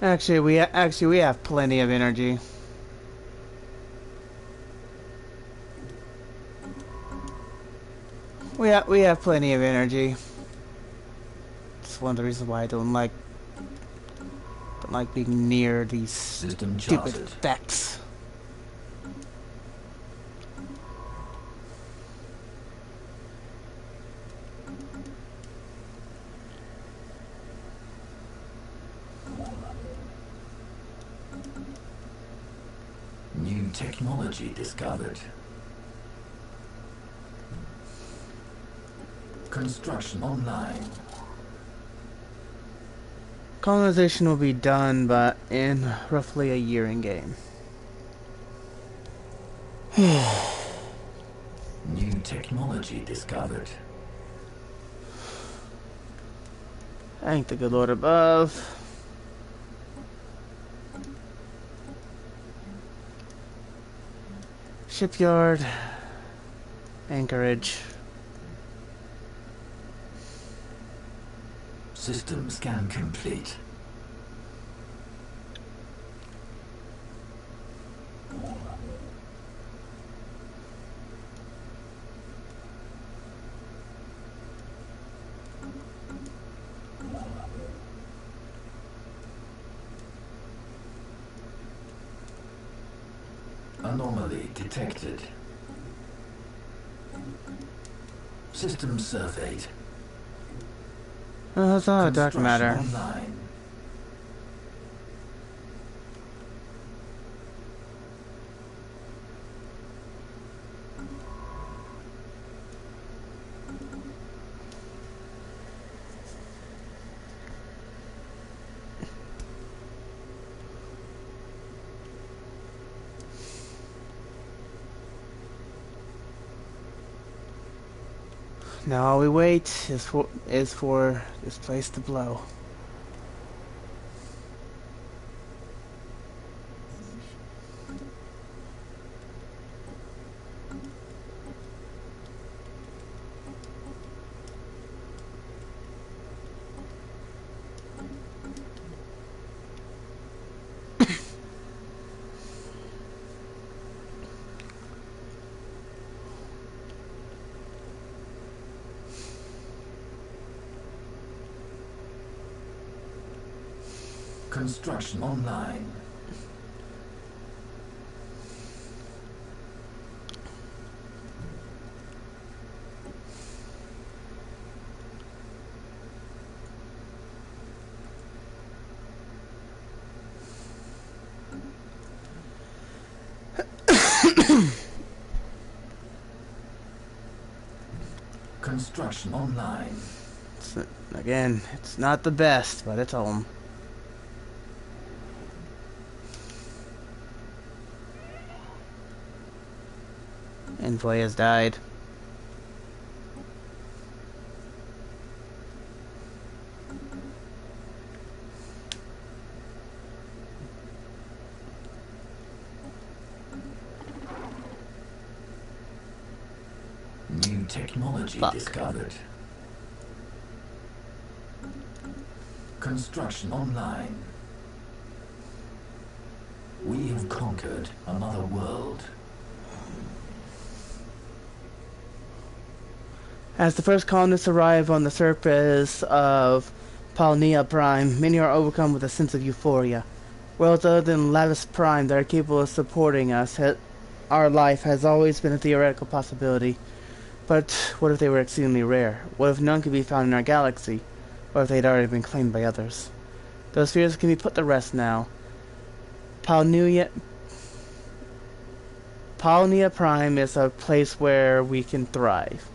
Actually, we have plenty of energy. We have plenty of energy. It's one of the reasons why I don't like being near these System stupid charted. effects. New technology discovered. Construction online. Colonization will be done, but in roughly a year in game. New technology discovered. Thank the good Lord above. Shipyard. Anchorage. System scan complete. Anomaly detected. System surveyed. That's all a dark Construction matter. online. Now all we wait is for this place to blow. Construction online. Construction online. Again, it's not the best, but it's home. Envoy has died. New technology Fuck. discovered. Construction online. We have conquered another world. As the first colonists arrive on the surface of Palnia Prime, many are overcome with a sense of euphoria. Worlds other than Lavis Prime that are capable of supporting us, our life has always been a theoretical possibility. But what if they were exceedingly rare? What if none could be found in our galaxy? What if they'd already been claimed by others? Those fears can be put to rest now. Palnia Prime is a place where we can thrive.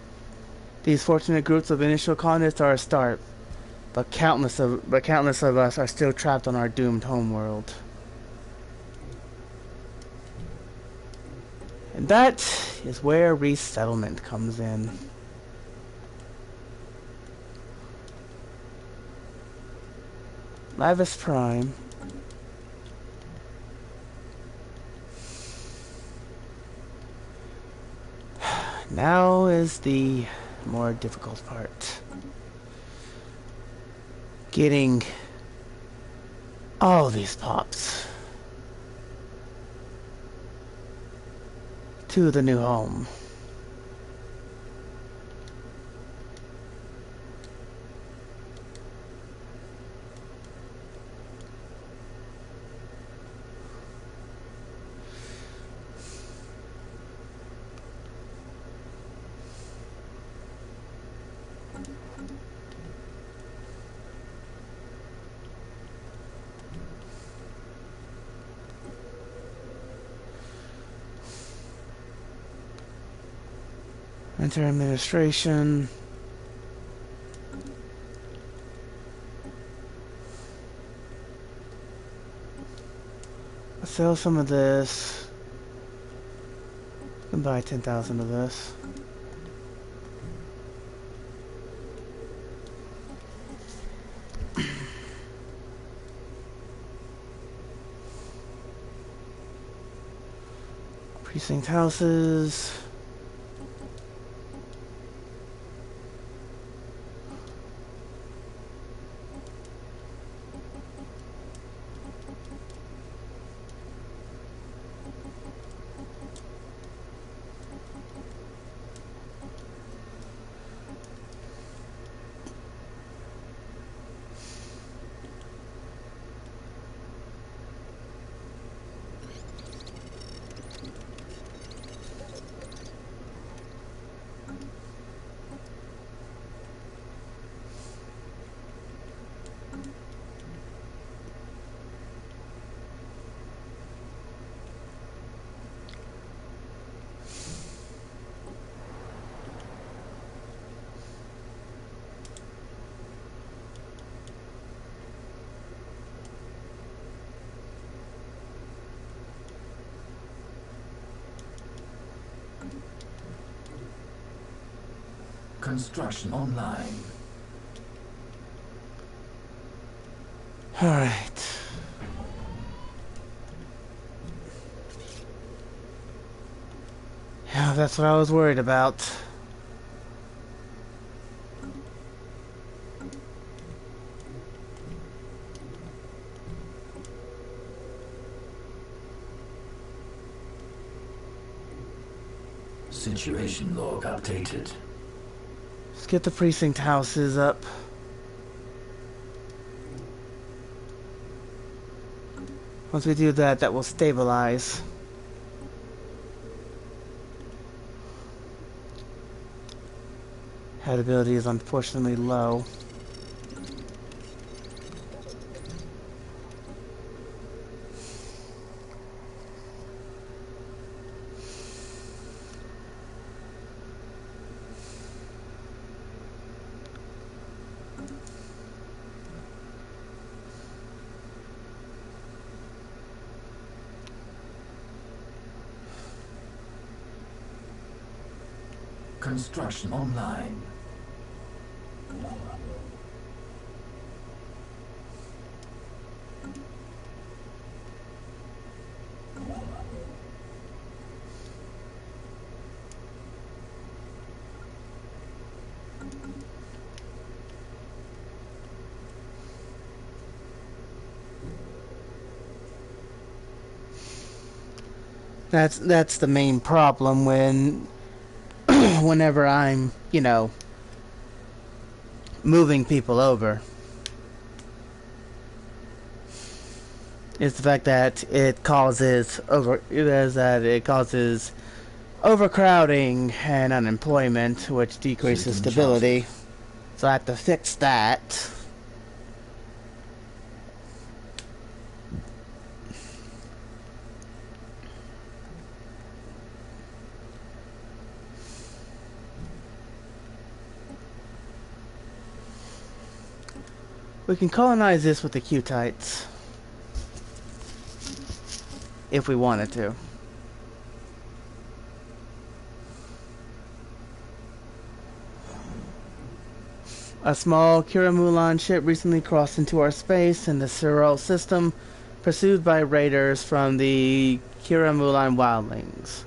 These fortunate groups of initial colonists are a start, but countless of us are still trapped on our doomed homeworld. And that is where resettlement comes in. Lavis Prime. Now is the more difficult part. Getting all these pops to the new home. Enter administration. Let's sell some of this. I can buy 10,000 of this. Precinct houses. Construction online. All right. Yeah, that's what I was worried about. Situation log updated. Let's get the precinct houses up. Once we do that, that will stabilize. Habitability is unfortunately low. Construction online. That's the main problem when whenever I'm, you know, moving people over. It's the fact that it causes overcrowding and unemployment, which decreases stability. So I have to fix that. We can colonize this with the Q-tites. If we wanted to. A small Kiramulan ship recently crossed into our space in the Cyril system, pursued by raiders from the Kiramulan wildlings.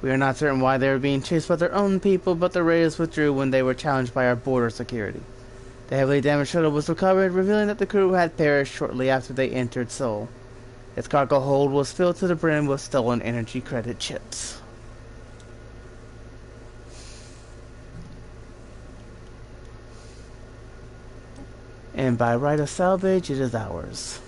We are not certain why they were being chased by their own people, but the raiders withdrew when they were challenged by our border security. The heavily damaged shuttle was recovered, revealing that the crew had perished shortly after they entered Sol. Its cargo hold was filled to the brim with stolen energy credit chips. And by right of salvage, it is ours.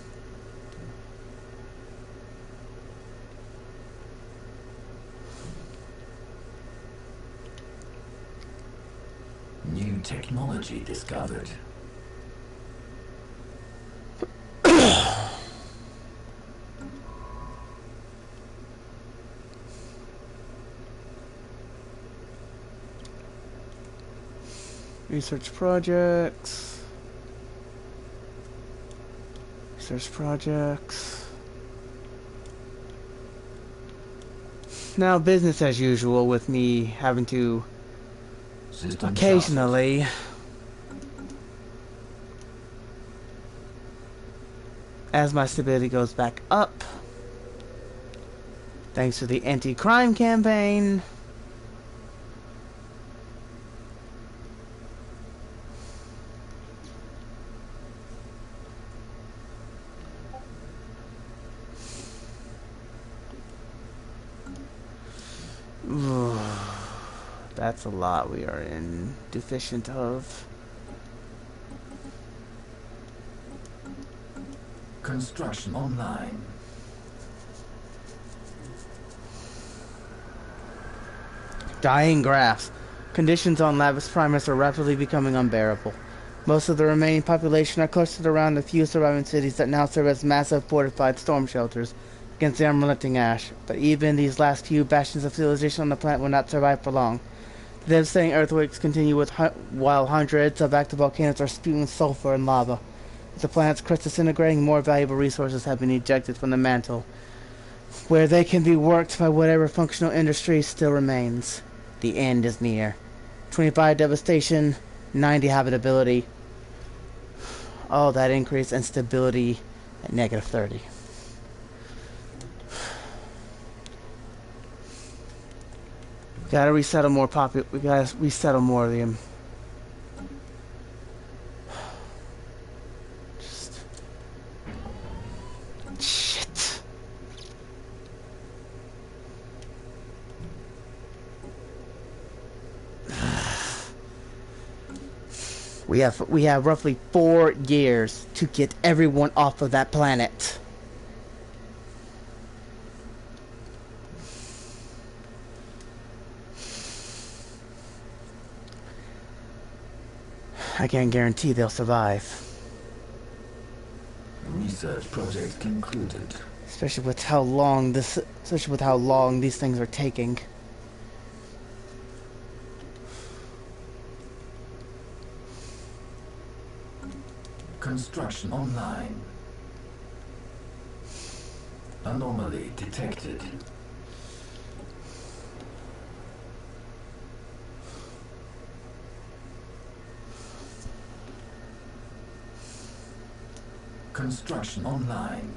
New technology discovered. Research projects. Research projects. Now business as usual with me having to occasionally as my stability goes back up thanks to the anti-crime campaign. That's a lot we are in deficient of. Construction online. Dying grass. Conditions on Lavis Primus are rapidly becoming unbearable. Most of the remaining population are clustered around a few surviving cities that now serve as massive fortified storm shelters against the unrelenting ash. But even these last few bastions of civilization on the planet will not survive for long. The devastating earthquakes continue while hundreds of active volcanoes are spewing sulfur and lava. As the planet's crust disintegrating, more valuable resources have been ejected from the mantle, where they can be worked by whatever functional industry still remains. The end is near. 25 devastation, 90 habitability. All that increase and stability at negative 30. Gotta resettle more we gotta resettle more of them. Just shit. We have roughly 4 years to get everyone off of that planet. I can't guarantee they'll survive. Research project concluded. Especially with how long these things are taking. Construction online. Anomaly detected. Construction online.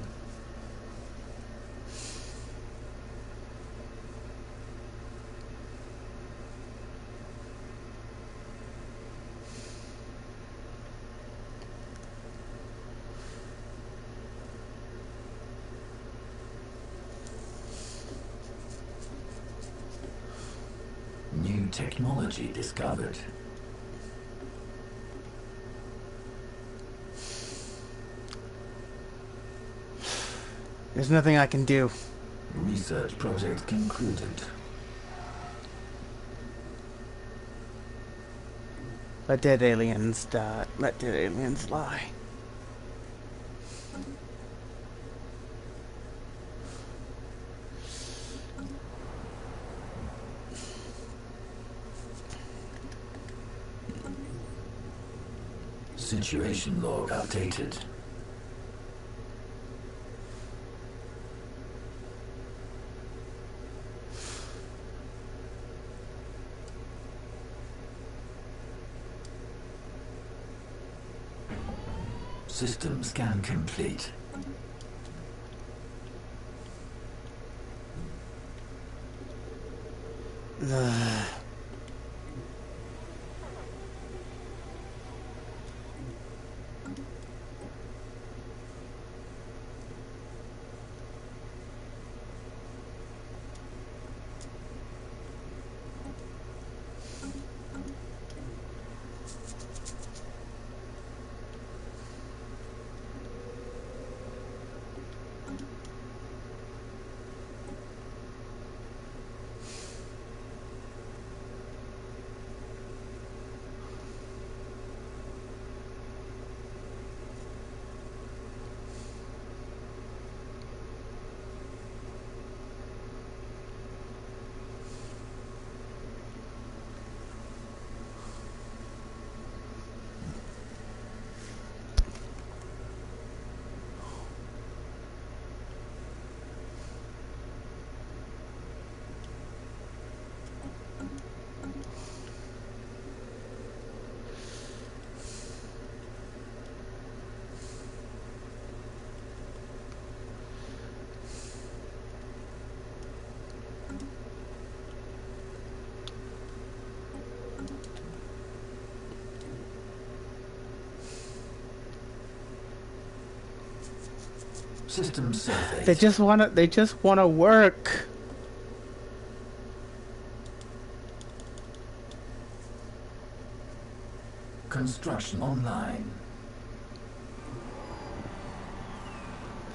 New technology discovered. There's nothing I can do. Research project concluded. Let dead aliens die. Let dead aliens lie. Situation log updated. System scan complete. System survey. They just wanna work. Construction online.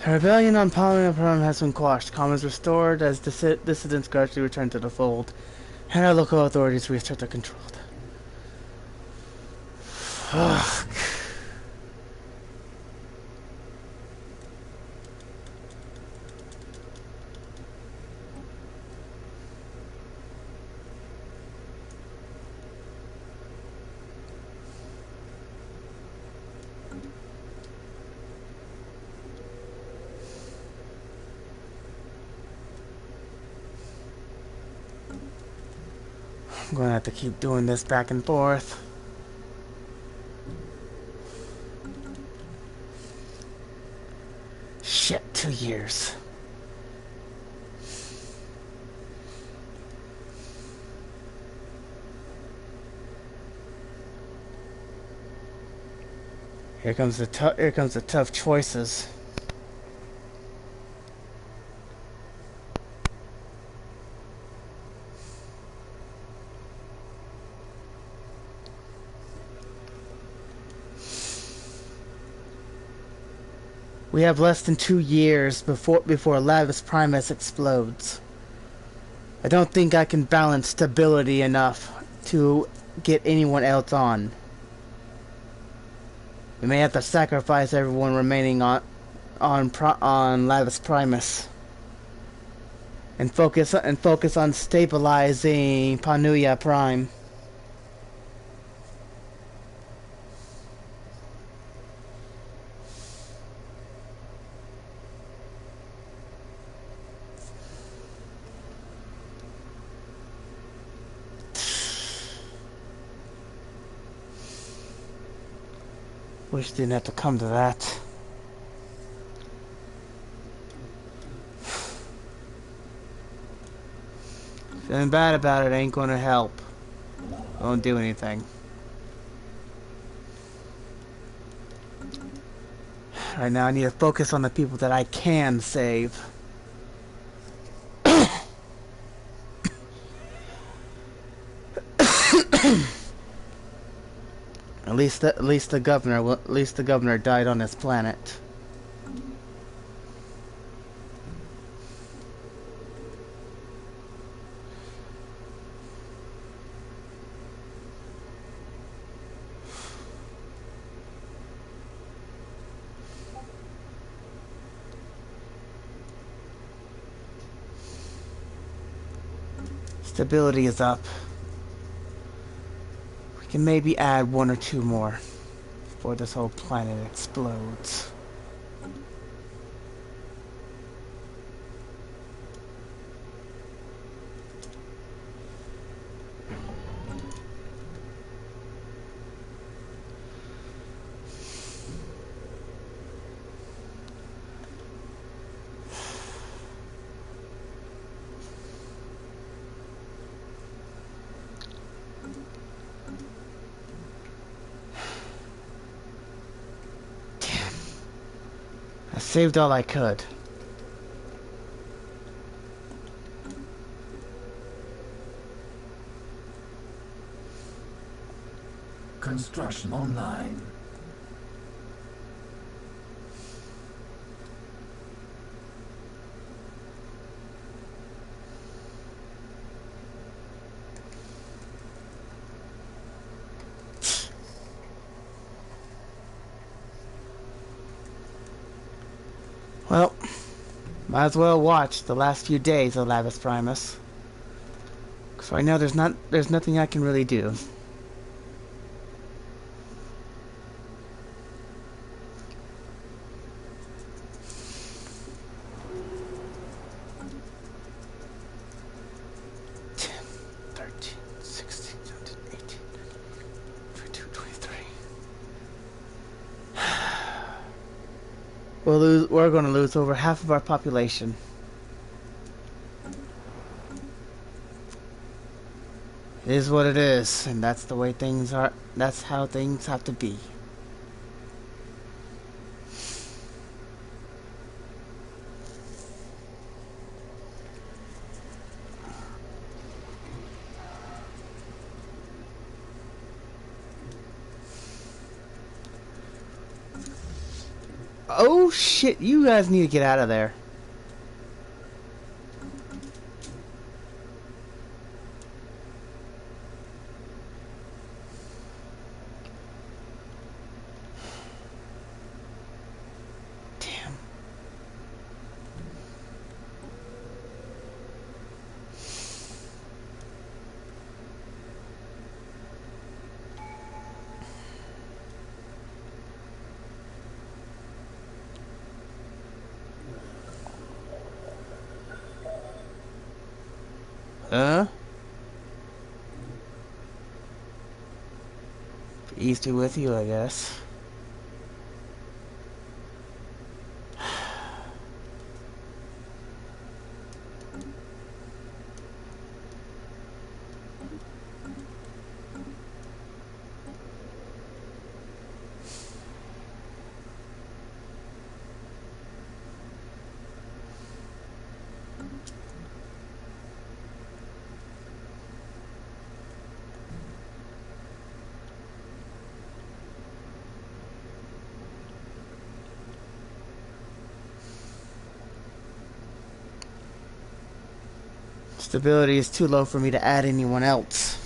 The rebellion on Polymer Prime has been quashed. Commons restored as dissidents gradually return to the fold. And our local authorities reassert their control. Fuck. I'm gonna have to keep doing this back and forth. Shit, 2 years. Here comes the tough choices. We have less than 2 years before Lavis Primus explodes. I don't think I can balance stability enough to get anyone else on. We may have to sacrifice everyone remaining on Lavis Primus and focus on stabilizing Panuya Prime. Wish it didn't have to come to that. Feeling bad about it ain't gonna help. Won't do anything. Right now I need to focus on the people that I can save. At least the governor died on his planet. Stability is up. We can maybe add 1 or 2 more before this whole planet explodes. I saved all I could. Construction online. Well, might as well watch the last few days of Lavis Primus. Because right now there's nothing I can really do. We're going to lose over half of our population. It is what it is, and that's the way things are. That's how things have to be. Oh shit, you guys need to get out of there. Damn. Huh? Ease be with you, I guess. Stability is too low for me to add anyone else.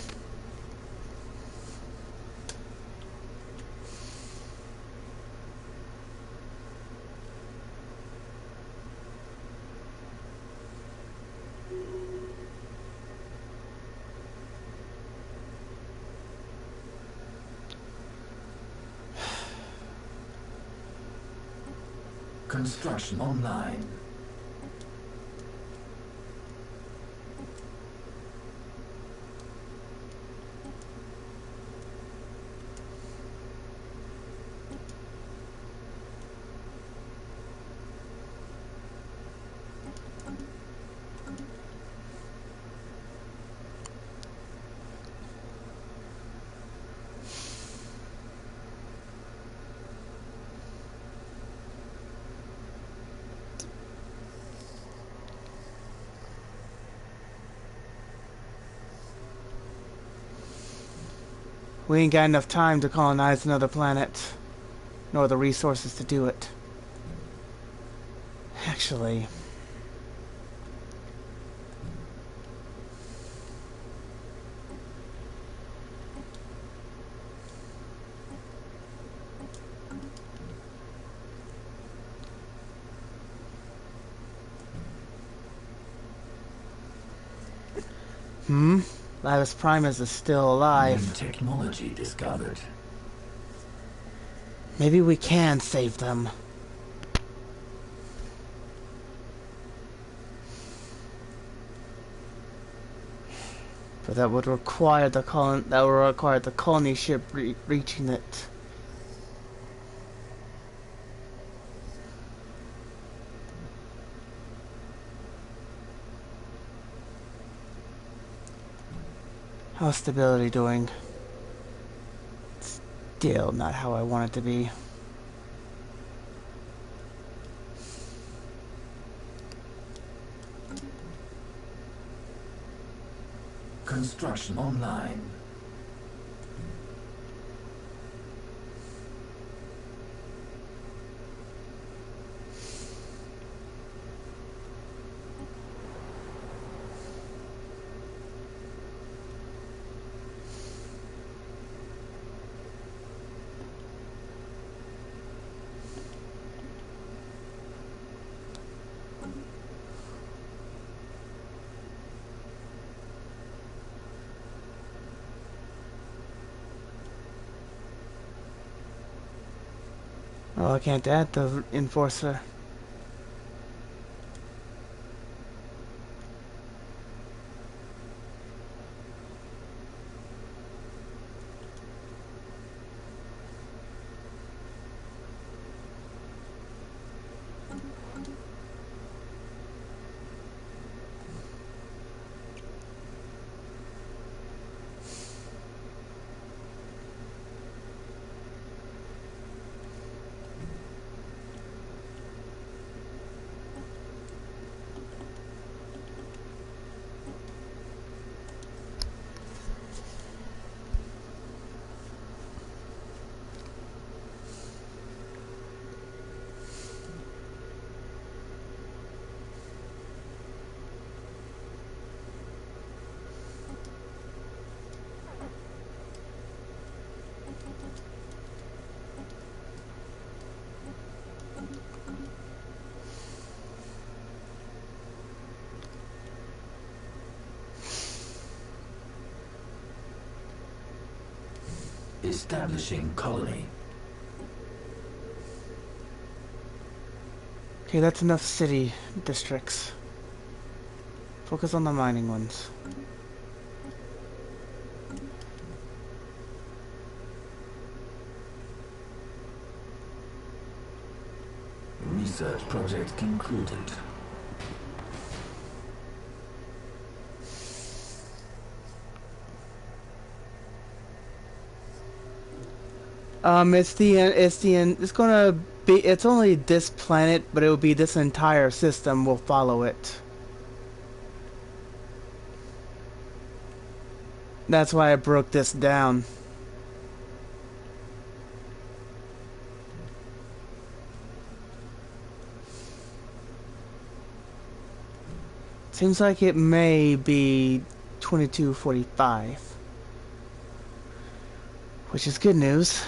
Construction online. We ain't got enough time to colonize another planet, nor the resources to do it. Actually, Lavis Primus is still New alive. technology discovered. Maybe we can save them. But that would require the colony ship reaching it. How's stability doing? Still not how I want it to be. Construction online. Oh, I can't add the enforcer. Establishing colony. Okay, that's enough city districts. Focus on the mining ones. Research project concluded. It's only this planet, but it will be this entire system will follow it. That's why I broke this down. Seems like it may be 2245, which is good news.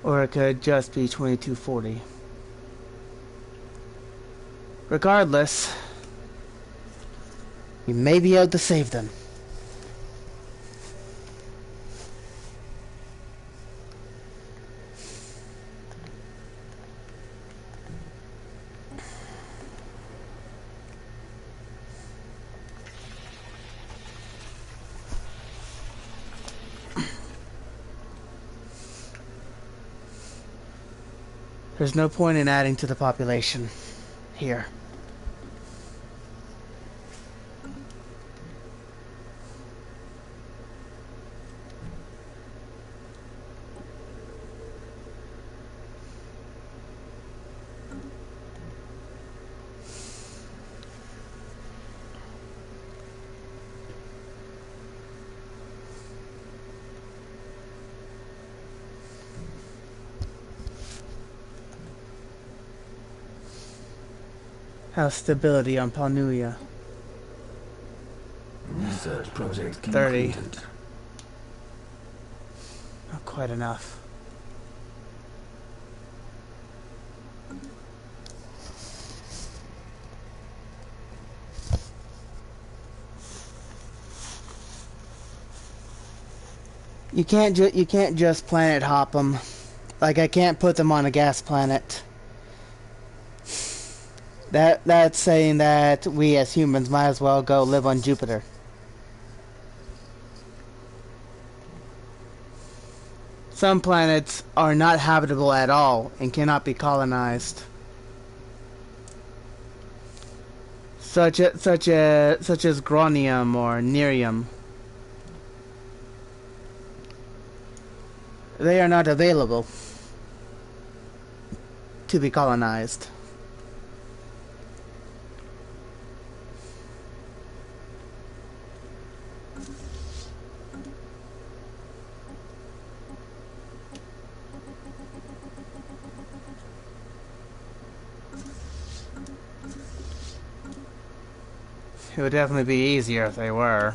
Or it could just be 2240. Regardless, we may be able to save them. There's no point in adding to the population here. How's stability on Palnuia? Research project 30. concluded. Not quite enough. You can't just planet hop them. Like, I can't put them on a gas planet. That's saying that we as humans might as well go live on Jupiter. Some planets are not habitable at all and cannot be colonized. Such as Gronium or Nerium. They are not available to be colonized. It would definitely be easier if they were.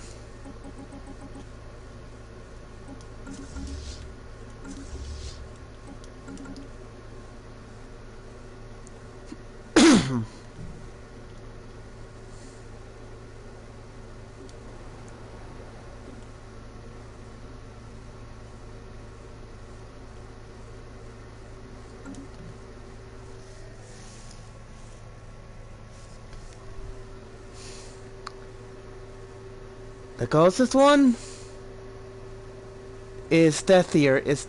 The closest one is Deatherius,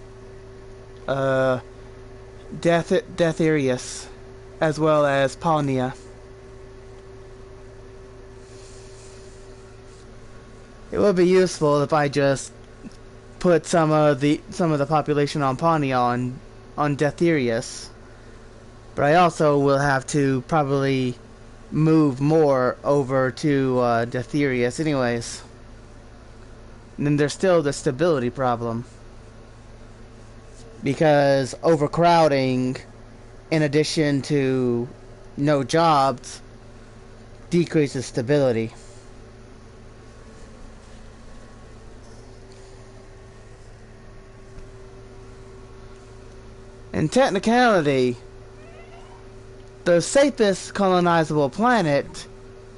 as well as Paunia. It would be useful if I just put some of the population on Paunia on Deatherius, but I also will have to probably move more over to Deatherius anyways. And then there's still the stability problem, because overcrowding, in addition to no jobs, decreases stability. In technicality, the safest colonizable planet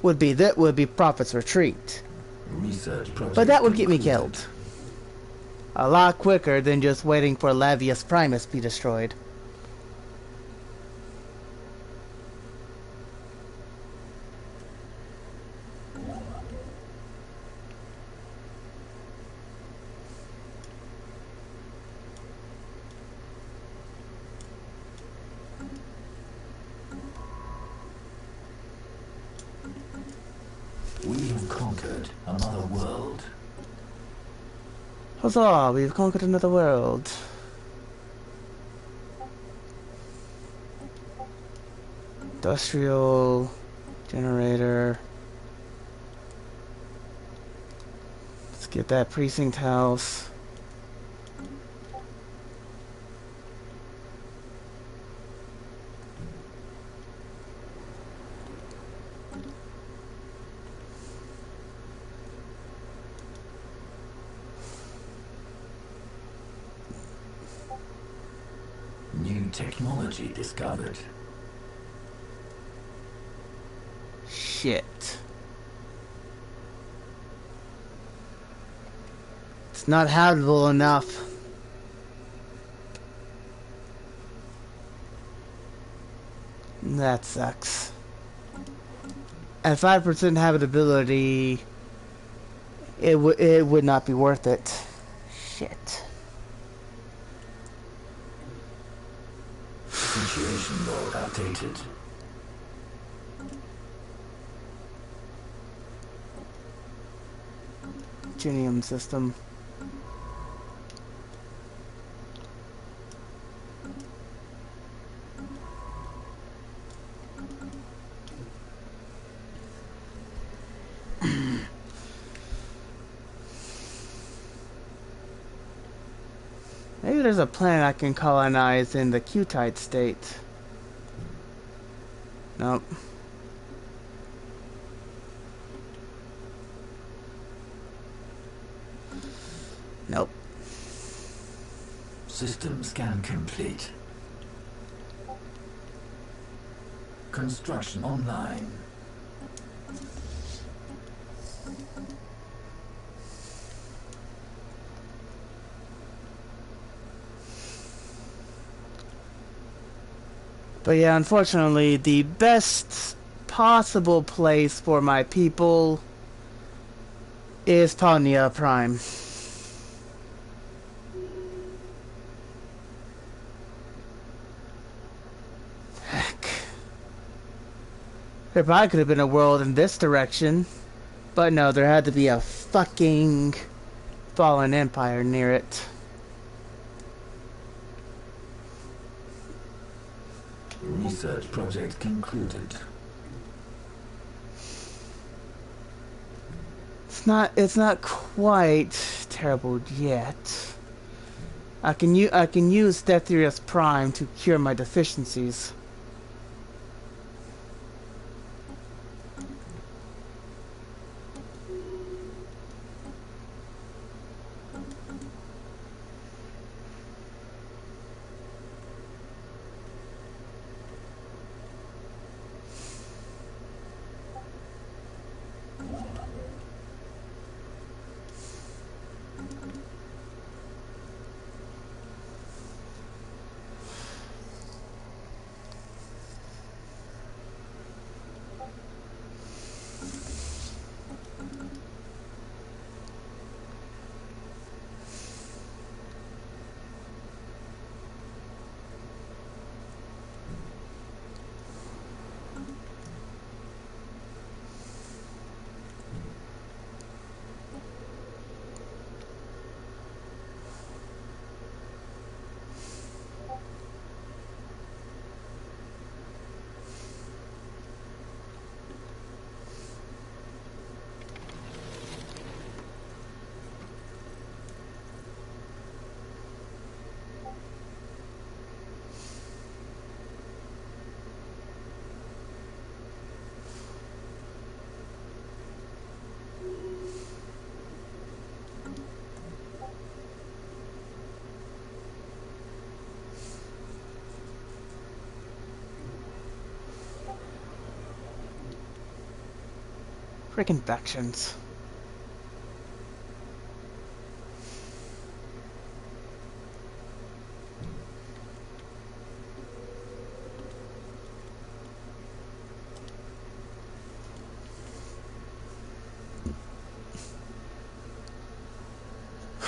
would be Prophet's Retreat. But that would get me killed a lot quicker than just waiting for Lavius Primus be destroyed. We have conquered another world. Huzzah, we've conquered another world. Industrial generator. Let's get that precinct house. New technology discovered. Shit. It's not habitable enough. That sucks. At 5% habitability, it would not be worth it. Shit. Situation mode updated. Genium system. Maybe there's a planet I can colonize in the Q-Tide state. Nope. Nope. System scan complete. Construction online. But yeah, unfortunately, the best possible place for my people is Pawnia Prime. Heck. There probably could have been a world in this direction. But no, there had to be a fucking fallen empire near it. Research project concluded. It's not quite terrible yet. I can use Stellaris Prime to cure my deficiencies. Freaking factions.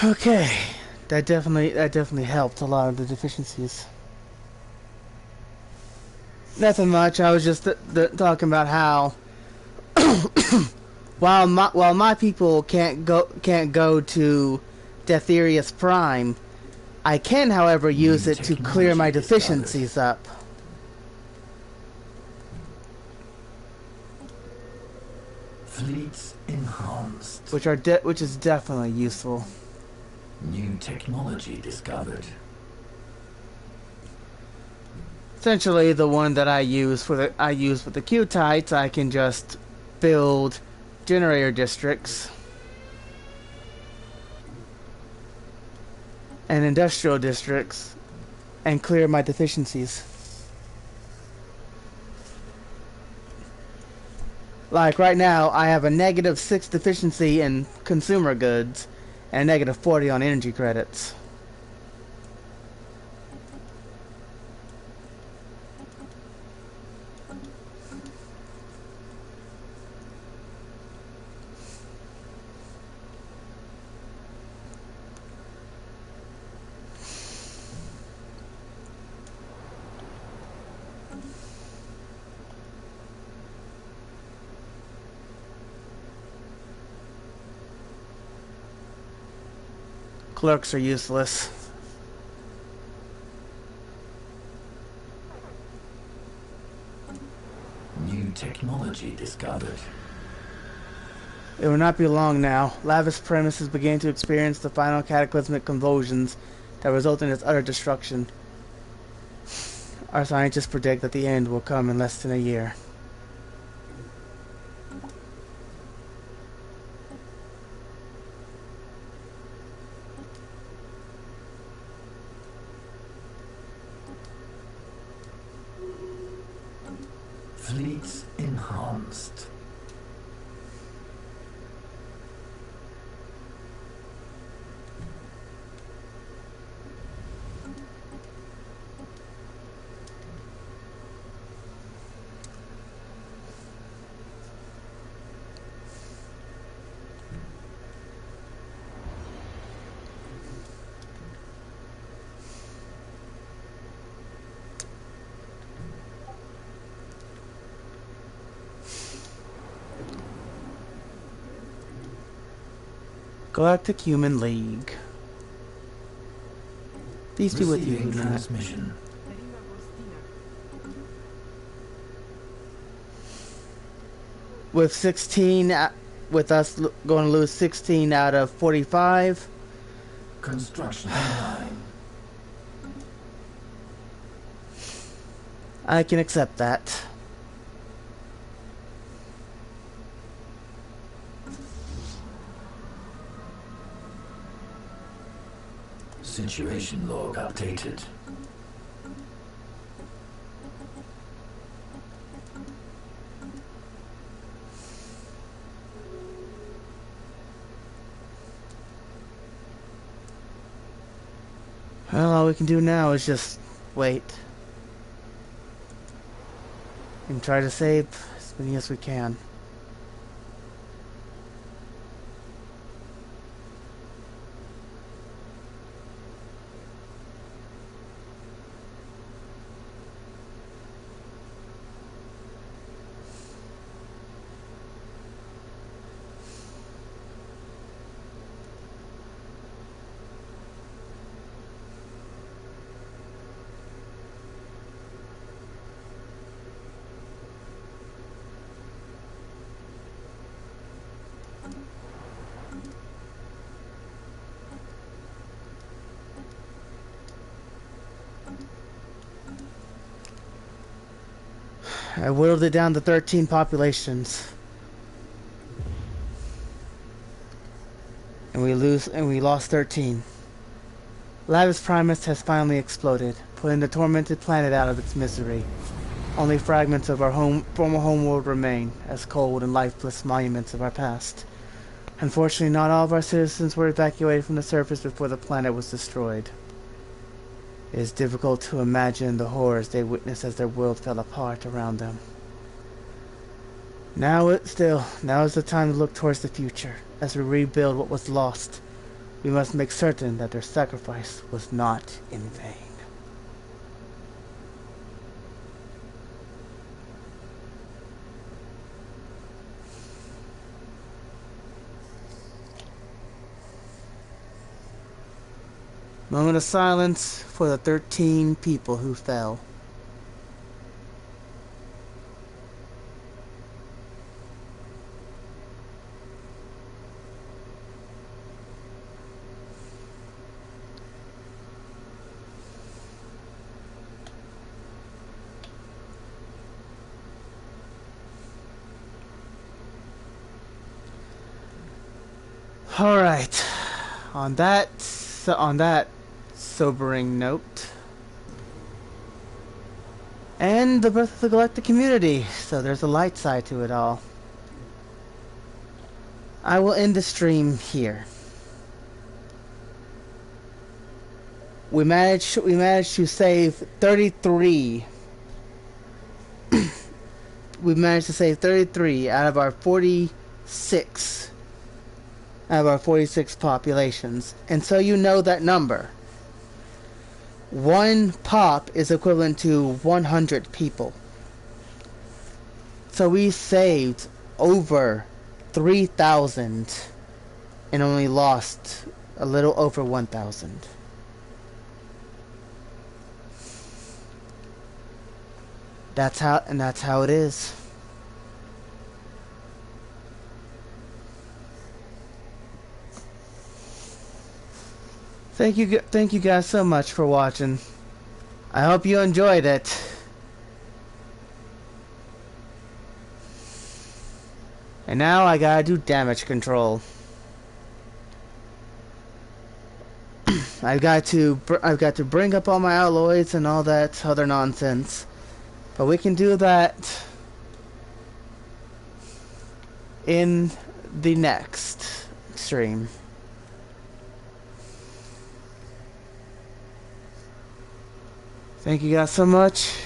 Okay, that definitely helped a lot of the deficiencies. Nothing much. I was just talking about how while my people can't go to Stellaris Prime, I can, however, use it to clear my deficiencies up. Fleets enhanced. Which is definitely useful. New technology discovered. Essentially, the one that I use with the Q-Tites, I can just build generator districts and industrial districts and clear my deficiencies. Like right now, I have a -6 deficiency in consumer goods and -40 on energy credits. Clerks are useless. New technology discovered. It will not be long now. Lavish premises begin to experience the final cataclysmic convulsions that result in its utter destruction. Our scientists predict that the end will come in less than a year. Fleets enhanced. Galactic Human League. These two with you, Receiving Lieutenant. transmission. With 16, with us going to lose 16 out of 45. Construction line. I can accept that. Situation log updated. Well, all we can do now is just wait. And try to save as many as we can. I whittled it down to 13 populations. And we lost 13. Lavis Primus has finally exploded, putting the tormented planet out of its misery. Only fragments of our former homeworld remain, as cold and lifeless monuments of our past. Unfortunately, not all of our citizens were evacuated from the surface before the planet was destroyed. It is difficult to imagine the horrors they witnessed as their world fell apart around them. Now is the time to look towards the future. As we rebuild what was lost, we must make certain that their sacrifice was not in vain. Moment of silence for the 13 people who fell. All right. On that sobering note, and the birth of the galactic community. So there's a light side to it all. I will end the stream here. We managed to save 33. We managed to save 33 out of our 46. Out of our 46 populations. And so you know that number. One pop is equivalent to 100 people. So we saved over 3,000 and only lost a little over 1,000. That's how it is. Thank you guys so much for watching. I hope you enjoyed it. And now I gotta do damage control. I've got to bring up all my alloys and all that other nonsense. But we can do that in the next stream. Thank you guys so much,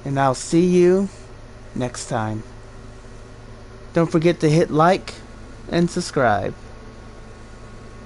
and I'll see you next time. Don't forget to hit like and subscribe.